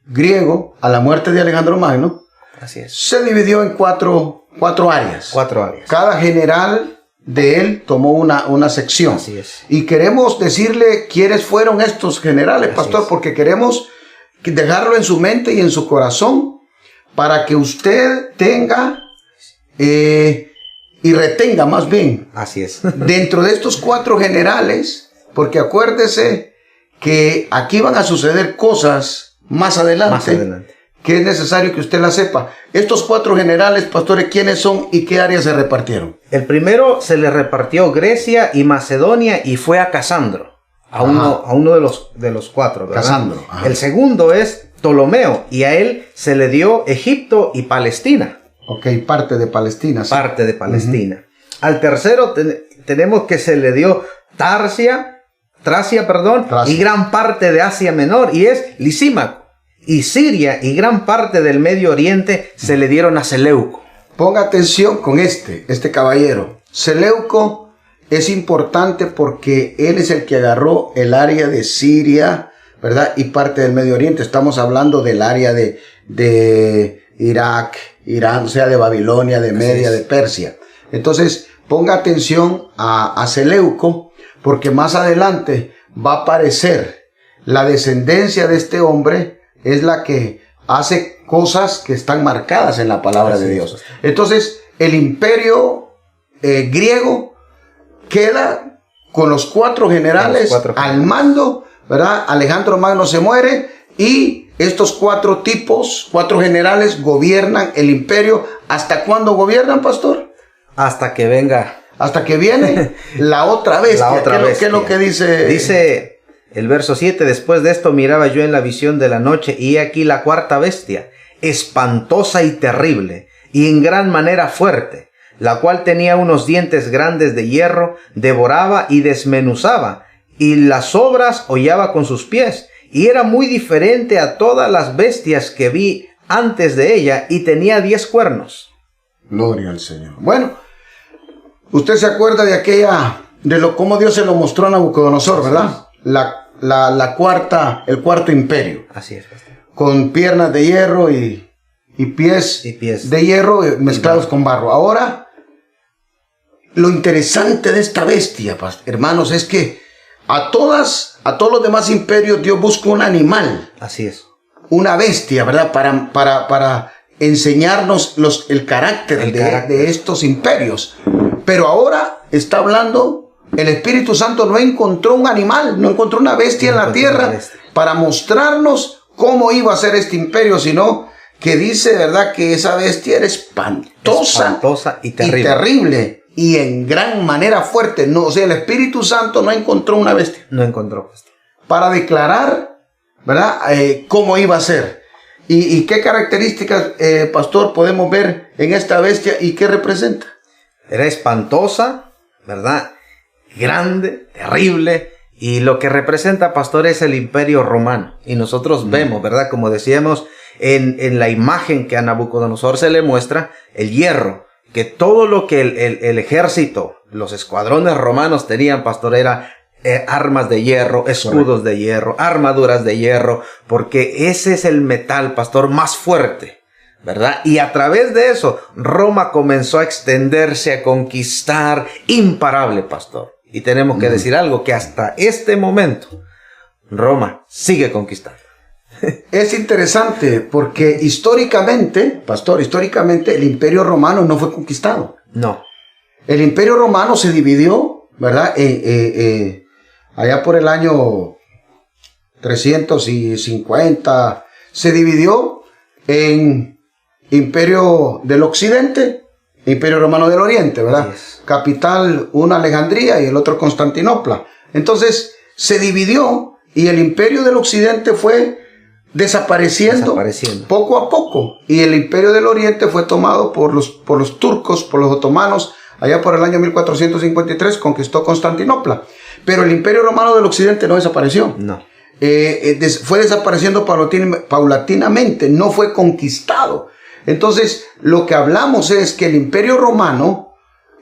griego, a la muerte de Alejandro Magno, así es, se dividió en cuatro áreas. 4 áreas. Cada general de él tomó una sección. Así es. Y queremos decirle quiénes fueron estos generales, Así pastor, es. porque queremos dejarlo en su mente y en su corazón para que usted tenga y retenga más bien. Así es. Dentro de estos 4 generales, porque acuérdese que aquí van a suceder cosas más adelante, que es necesario que usted la sepa. Estos 4 generales, pastores, ¿quiénes son y qué áreas se repartieron? El primero se le repartió Grecia y Macedonia y fue a Casandro, a uno de los 4, ¿verdad? Casandro. Ajá. El segundo es Ptolomeo y a él se le dio Egipto y Palestina. Ok, parte de Palestina. Sí. Parte de Palestina. Al tercero tenemos que se le dio Tracia, y gran parte de Asia Menor, y es Lisímaco. Y Siria y gran parte del Medio Oriente se le dieron a Seleuco. Ponga atención con este caballero. Seleuco es importante porque él es el que agarró el área de Siria, ¿verdad? Y parte del Medio Oriente. Estamos hablando del área de Irak, Irán, o sea, de Babilonia, de Media, de Persia. Entonces, ponga atención a Seleuco, porque más adelante va a aparecer la descendencia de este hombre, es la que hace cosas que están marcadas en la palabra de Dios. Entonces, el imperio griego queda con los 4 generales al mando, ¿verdad? Alejandro Magno se muere y estos 4 generales gobiernan el imperio. ¿Hasta cuándo gobiernan, pastor? Hasta que venga. Hasta que viene la otra bestia. ¿Qué es lo que dice? Dice el verso 7, después de esto miraba yo en la visión de la noche y he aquí la 4ª bestia, espantosa y terrible, y en gran manera fuerte, la cual tenía unos dientes grandes de hierro, devoraba y desmenuzaba, y las obras hollaba con sus pies, y era muy diferente a todas las bestias que vi antes de ella, y tenía 10 cuernos. Gloria al Señor. Bueno, usted se acuerda de cómo Dios se lo mostró a Nabucodonosor, ¿verdad? El cuarto imperio. Así es, pastor. Con piernas de hierro y pies de hierro mezclados con barro. Ahora, lo interesante de esta bestia, hermanos, es que a todos los demás imperios Dios busca un animal. Así es. Una bestia, ¿verdad? Para enseñarnos el carácter de estos imperios. Pero ahora está hablando, el Espíritu Santo no encontró un animal, no encontró una bestia en la tierra para mostrarnos cómo iba a ser este imperio, sino que dice, ¿verdad?, que esa bestia era espantosa y terrible y en gran manera fuerte. No, o sea, el Espíritu Santo no encontró una bestia. No encontró. Para declarar, ¿verdad?, cómo iba a ser. ¿Y qué características, pastor, podemos ver en esta bestia y qué representa? Era espantosa, ¿verdad? Grande, terrible, y lo que representa, pastor, es el imperio romano. Y nosotros vemos, ¿verdad? Como decíamos, en la imagen que a Nabucodonosor se le muestra, el hierro, que todo lo que el ejército, los escuadrones romanos tenían, pastor, era armas de hierro, escudos de hierro, armaduras de hierro, porque ese es el metal, pastor, más fuerte, ¿verdad? Y a través de eso, Roma comenzó a extenderse, a conquistar, imparable, pastor. Y tenemos que decir algo, que hasta este momento, Roma sigue conquistando. Es interesante porque históricamente, pastor, el imperio romano no fue conquistado. No. El imperio romano se dividió, ¿verdad? Allá por el año 350, se dividió en imperio del occidente, imperio romano del oriente, ¿verdad? Capital, una Alejandría y el otro Constantinopla. Entonces se dividió y el imperio del occidente fue desapareciendo poco a poco, y el imperio del oriente fue tomado por los turcos, por los otomanos. Allá por el año 1453 conquistó Constantinopla, pero el imperio romano del occidente no desapareció. No. fue desapareciendo paulatinamente, no fue conquistado. Entonces, lo que hablamos es que el Imperio Romano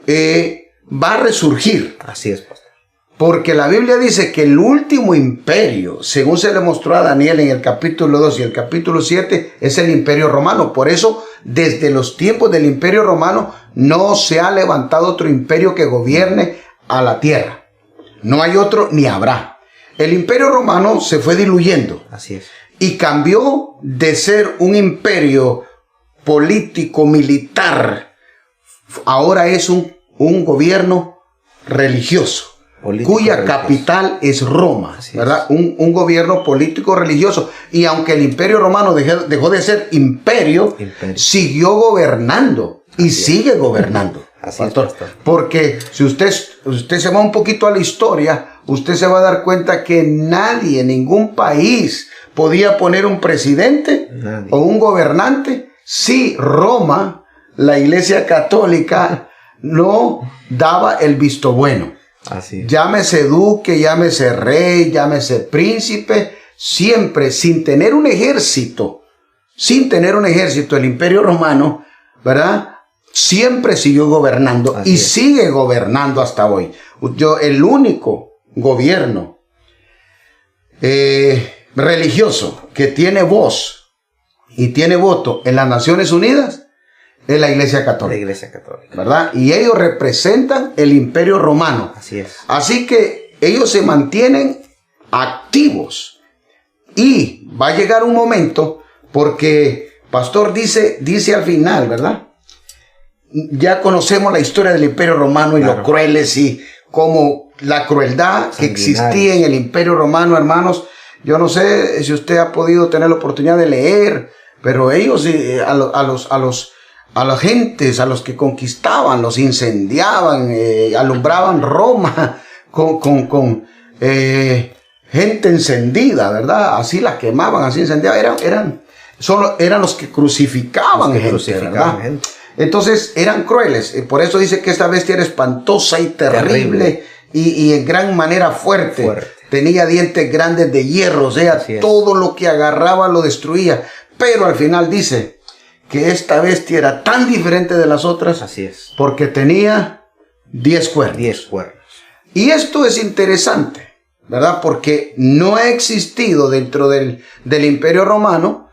va a resurgir. Así es, pastor. Porque la Biblia dice que el último imperio, según se le mostró a Daniel en el capítulo 2 y el capítulo 7, es el Imperio Romano. Por eso, desde los tiempos del Imperio Romano, no se ha levantado otro imperio que gobierne a la tierra. No hay otro ni habrá. El Imperio Romano se fue diluyendo. Así es. Y cambió de ser un imperio político, militar. Ahora es un gobierno religioso. Cuya capital es Roma, ¿verdad? Un gobierno político religioso. Y aunque el Imperio Romano dejó de ser imperio, siguió gobernando y sigue gobernando. Así pastor. Porque si usted se va un poquito a la historia, usted se va a dar cuenta que nadie, ningún país podía poner un presidente o un gobernante si Roma, la Iglesia Católica, no daba el visto bueno. Así es. Llámese duque, llámese rey, llámese príncipe, siempre sin tener un ejército, el Imperio Romano, ¿verdad? Siempre siguió gobernando y sigue gobernando hasta hoy. El único gobierno religioso que tiene voz y tiene voto en las Naciones Unidas es la Iglesia Católica. La Iglesia Católica. ¿Verdad? Y ellos representan el Imperio Romano. Así es. Así que ellos se mantienen activos. Y va a llegar un momento, porque pastor dice al final, ¿verdad? Ya conocemos la historia del Imperio Romano y lo crueles y como la crueldad que existía en el Imperio Romano, hermanos. Yo no sé si usted ha podido tener la oportunidad de leer, pero ellos a las gentes, a los que conquistaban, los incendiaban, alumbraban Roma con gente encendida, ¿verdad? Así la quemaban, así incendiaban. Eran los que crucificaban gente, ¿verdad? Entonces eran crueles. Por eso dice que esta bestia era espantosa y terrible. Y en gran manera fuerte. Tenía dientes grandes de hierro, o sea, todo lo que agarraba lo destruía. Pero al final dice que esta bestia era tan diferente de las otras. Así es. Porque tenía 10 cuernos. 10 cuernos. Y esto es interesante, ¿verdad? Porque no ha existido dentro del Imperio Romano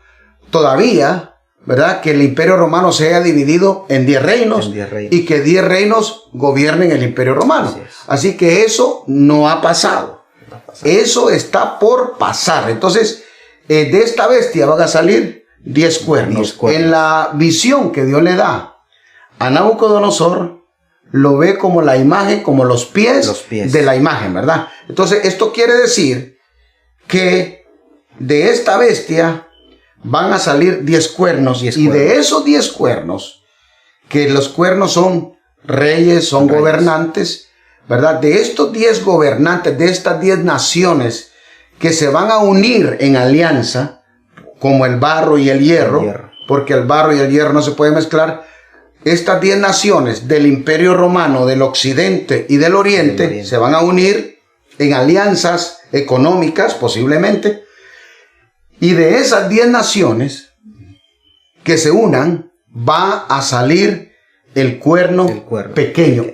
todavía, ¿verdad? Que el Imperio Romano se haya dividido en 10 reinos. Y que 10 reinos gobiernen el Imperio Romano. Así que eso no ha pasado. Eso está por pasar. Entonces, de esta bestia van a salir 10 cuernos. En la visión que Dios le da a Nabucodonosor, lo ve como la imagen, como los pies de la imagen, ¿verdad? Entonces, esto quiere decir que de esta bestia van a salir 10 cuernos. Y de esos 10 cuernos, que los cuernos son reyes, son gobernantes, ¿verdad? De estos 10 gobernantes, de estas 10 naciones que se van a unir en alianza, como el barro y el hierro, porque el barro y el hierro no se pueden mezclar. Estas 10 naciones del Imperio Romano, del Occidente y del Oriente, se van a unir en alianzas económicas, posiblemente. Y de esas 10 naciones que se unan, va a salir el cuerno pequeño.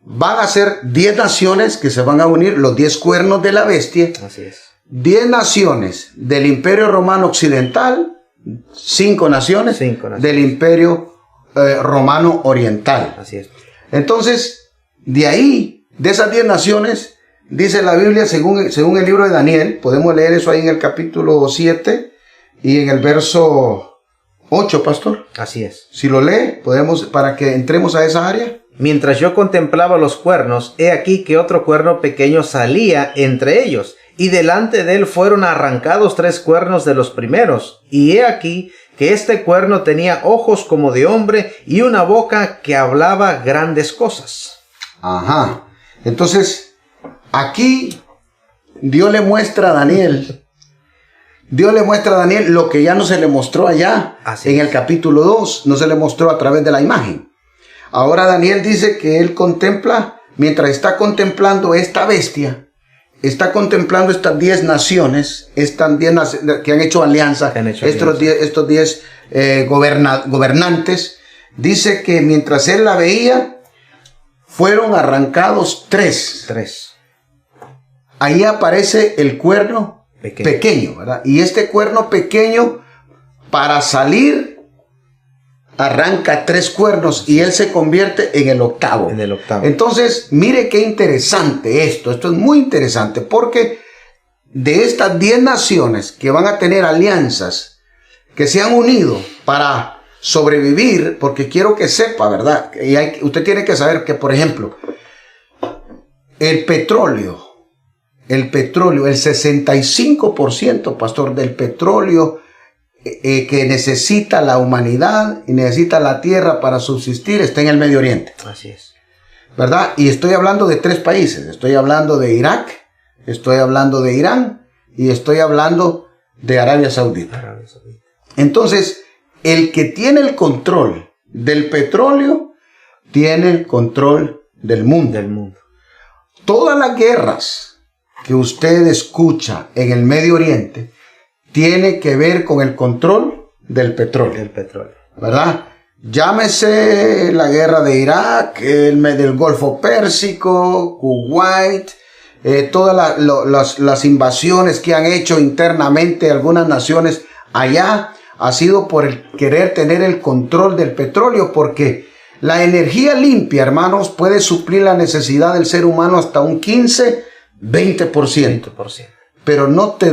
Van a ser 10 naciones que se van a unir, los 10 cuernos de la bestia. Así es. 10 naciones del Imperio Romano Occidental, 5 naciones del Imperio Romano Oriental. Así es. Entonces, de ahí, de esas 10 naciones, dice la Biblia, según el libro de Daniel, podemos leer eso ahí en el capítulo 7 y en el verso 8, pastor. Así es. Si lo lee, podemos, para que entremos a esa área. Mientras yo contemplaba los cuernos, he aquí que otro cuerno pequeño salía entre ellos, y delante de él fueron arrancados 3 cuernos de los primeros. Y he aquí que este cuerno tenía ojos como de hombre y una boca que hablaba grandes cosas. Ajá. Entonces, aquí Dios le muestra a Daniel. Dios le muestra a Daniel lo que ya no se le mostró allá. En el capítulo 2. No se le mostró a través de la imagen. Ahora Daniel dice que él contempla, mientras está contemplando esta bestia, está contemplando estas 10 naciones, que han hecho alianza, estos 10 gobernantes, dice que mientras él la veía, fueron arrancados 3. Ahí aparece el cuerno pequeño, ¿verdad? Y este cuerno pequeño, para salir, arranca 3 cuernos y él se convierte en el octavo. Entonces, mire qué interesante esto. Esto es muy interesante porque de estas 10 naciones que van a tener alianzas, que se han unido para sobrevivir, porque quiero que sepa, ¿verdad? Y usted tiene que saber que, por ejemplo, el petróleo, el 65%, pastor, del petróleo que necesita la humanidad y necesita la tierra para subsistir está en el Medio Oriente. Así es. ¿Verdad? Y estoy hablando de 3 países. Estoy hablando de Irak, estoy hablando de Irán y estoy hablando de Arabia Saudita. Entonces, el que tiene el control del petróleo tiene el control del mundo. Todas las guerras que usted escucha en el Medio Oriente tiene que ver con el control del petróleo. ¿Verdad? Llámese la guerra de Irak, del Golfo Pérsico, Kuwait, todas las invasiones que han hecho internamente algunas naciones allá, ha sido por el querer tener el control del petróleo, porque la energía limpia, hermanos, puede suplir la necesidad del ser humano hasta un 15-20%. Pero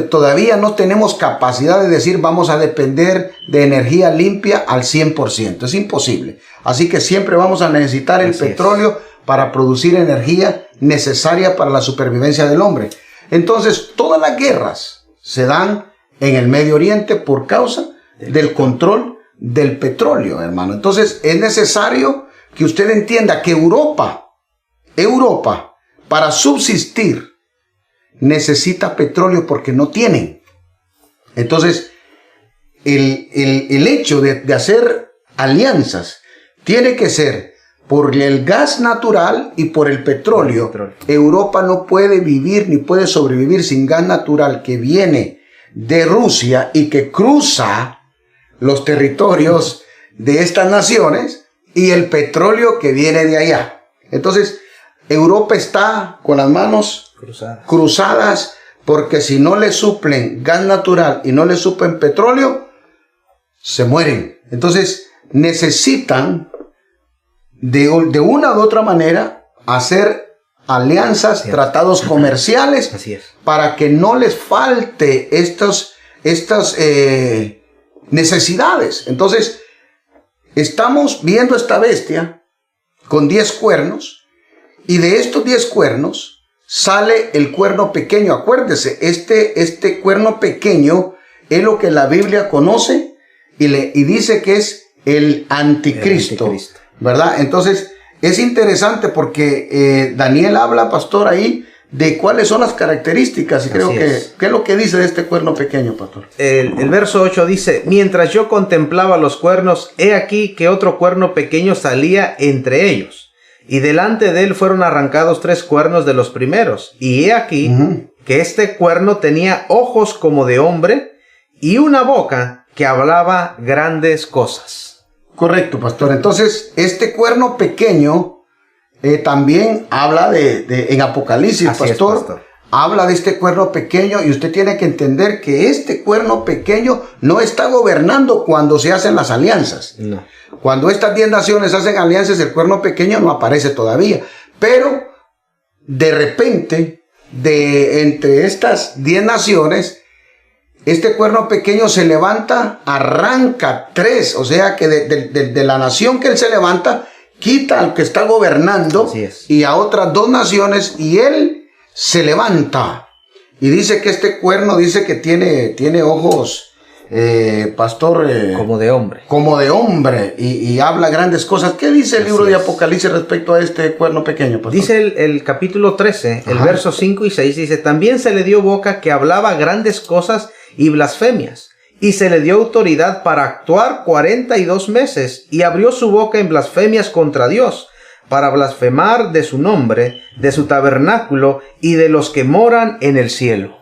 todavía no tenemos capacidad de decir vamos a depender de energía limpia al 100%. Es imposible. Así que siempre vamos a necesitar el petróleo para producir energía necesaria para la supervivencia del hombre. Entonces, todas las guerras se dan en el Medio Oriente por causa del control del petróleo, hermano. Entonces, es necesario que usted entienda que Europa, para subsistir, necesita petróleo porque no tienen. Entonces, el hecho de hacer alianzas tiene que ser por el gas natural y por el petróleo. Europa no puede vivir ni puede sobrevivir sin gas natural que viene de Rusia y que cruza los territorios de estas naciones y el petróleo que viene de allá. Entonces, Europa está con las manos cruzadas porque si no le suplen gas natural y no le suplen petróleo, se mueren. Entonces, necesitan de una u otra manera hacer alianzas, tratados comerciales, para que no les falte estas necesidades. Entonces, estamos viendo esta bestia con 10 cuernos, y de estos 10 cuernos sale el cuerno pequeño. Acuérdese, este cuerno pequeño es lo que la Biblia conoce y dice que es el anticristo, ¿verdad? Entonces, es interesante porque Daniel habla, pastor, ahí de cuáles son las características, y creo que ¿qué es lo que dice de este cuerno pequeño, pastor? El verso 8 dice: mientras yo contemplaba los cuernos, he aquí que otro cuerno pequeño salía entre ellos, y delante de él fueron arrancados 3 cuernos de los primeros, y he aquí que este cuerno tenía ojos como de hombre, y una boca que hablaba grandes cosas. Correcto, pastor. Entonces, este cuerno pequeño también habla en Apocalipsis, pastor, habla de este cuerno pequeño, y usted tiene que entender que este cuerno pequeño no está gobernando cuando se hacen las alianzas. No. Cuando estas 10 naciones hacen alianzas, el cuerno pequeño no aparece todavía. Pero, de repente, entre estas 10 naciones, este cuerno pequeño se levanta, arranca 3, o sea que de la nación que él se levanta, quita al que está gobernando y a otras 2 naciones, y él se levanta. Y dice que este cuerno dice que tiene ojos, pastor, como de hombre. Como de hombre, y habla grandes cosas. ¿Qué dice el libro de Apocalipsis respecto a este cuerno pequeño, pastor? Dice el capítulo 13, el verso 5 y 6, dice: también se le dio boca que hablaba grandes cosas y blasfemias, y se le dio autoridad para actuar 42 meses, y abrió su boca en blasfemias contra Dios, para blasfemar de su nombre, de su tabernáculo y de los que moran en el cielo.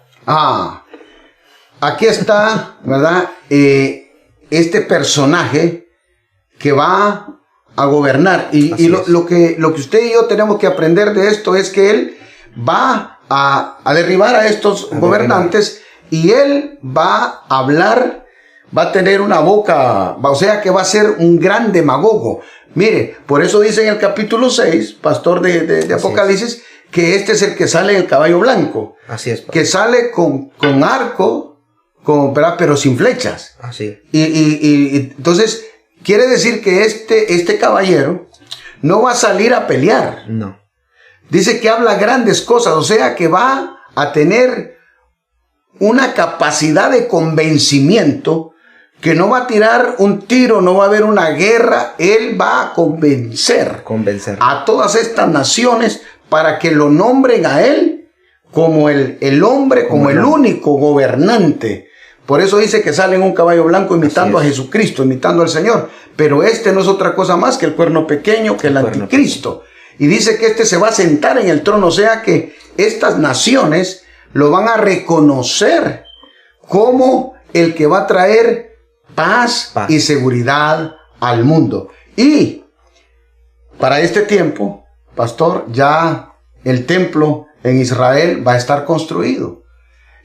Aquí está, ¿verdad? Este personaje que va a gobernar. Y lo que usted y yo tenemos que aprender de esto es que él va a derribar a estos gobernantes y él va a hablar, va a tener una boca, o sea que va a ser un gran demagogo. Mire, por eso dice en el capítulo 6, pastor de Apocalipsis, que este es el que sale en el caballo blanco. Así es. Que sale con arco, ¿verdad? Pero sin flechas. Así. Y entonces, quiere decir que este caballero no va a salir a pelear. No. Dice que habla grandes cosas, o sea que va a tener una capacidad de convencimiento, que no va a tirar un tiro, no va a haber una guerra, él va a convencer a todas estas naciones para que lo nombren a él como el hombre, como el único gobernante. Por eso dice que sale en un caballo blanco imitando a Jesucristo, imitando al Señor. Pero este no es otra cosa más que el cuerno pequeño, que el anticristo. Y dice que este se va a sentar en el trono, o sea que estas naciones lo van a reconocer como el que va a traer paz y seguridad al mundo. Y para este tiempo, pastor, ya el templo en Israel va a estar construido.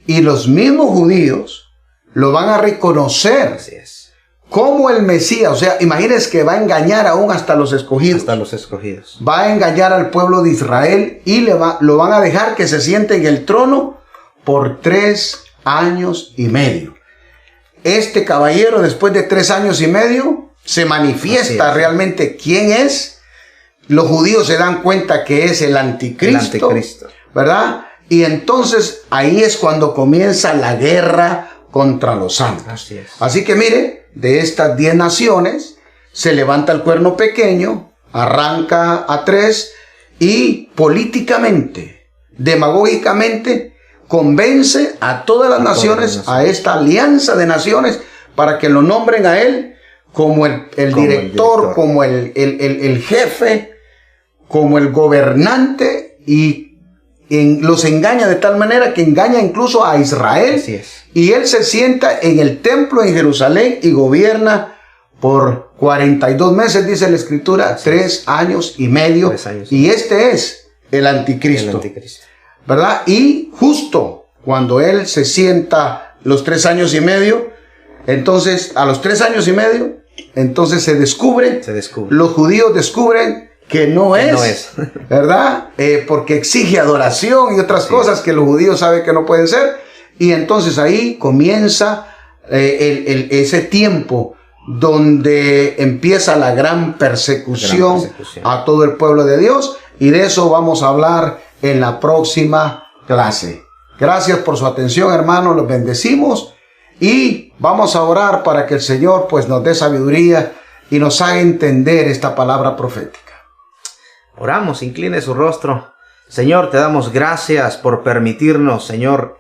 Y los mismos judíos lo van a reconocer como el Mesías. O sea, imagínense que va a engañar aún hasta los escogidos. Hasta los escogidos. Va a engañar al pueblo de Israel y lo van a dejar que se siente en el trono por 3 años y medio. Este caballero, después de 3 años y medio, se manifiesta realmente quién es. Los judíos se dan cuenta que es el anticristo, ¿verdad? Y entonces ahí es cuando comienza la guerra contra los santos. Así que mire, de estas 10 naciones se levanta el cuerno pequeño, arranca a 3 y políticamente, demagógicamente, convence a todas las naciones, a esta alianza de naciones, para que lo nombren a él como el director, como el jefe, como el gobernante, y los engaña de tal manera que engaña incluso a Israel. Y él se sienta en el templo en Jerusalén y gobierna por 42 meses, dice la Escritura, 3 años y medio. Y este es el anticristo. ¿Verdad? Y justo cuando él se sienta los 3 años y medio, entonces a los 3 años y medio, entonces se descubre. Los judíos descubren que no es, ¿verdad? Porque exige adoración y otras cosas que los judíos saben que no pueden ser. Y entonces ahí comienza ese tiempo donde empieza la gran persecución a todo el pueblo de Dios. Y de eso vamos a hablar en la próxima clase. Gracias por su atención, hermanos. Los bendecimos y vamos a orar para que el Señor pues nos dé sabiduría y nos haga entender esta palabra profética. Oramos, incline su rostro. Señor, te damos gracias por permitirnos, Señor,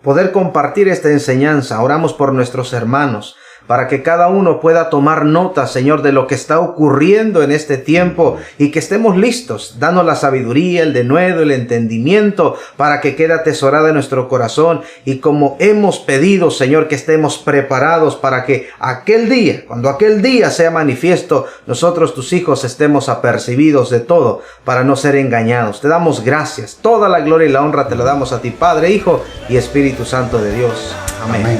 poder compartir esta enseñanza. Oramos por nuestros hermanos, para que cada uno pueda tomar nota, Señor, de lo que está ocurriendo en este tiempo y que estemos listos. Danos la sabiduría, el denuedo, el entendimiento, para que quede atesorada en nuestro corazón. Y como hemos pedido, Señor, que estemos preparados para que aquel día, cuando aquel día sea manifiesto, nosotros, tus hijos, estemos apercibidos de todo para no ser engañados. Te damos gracias. Toda la gloria y la honra te la damos a ti, Padre, Hijo y Espíritu Santo de Dios. Amén.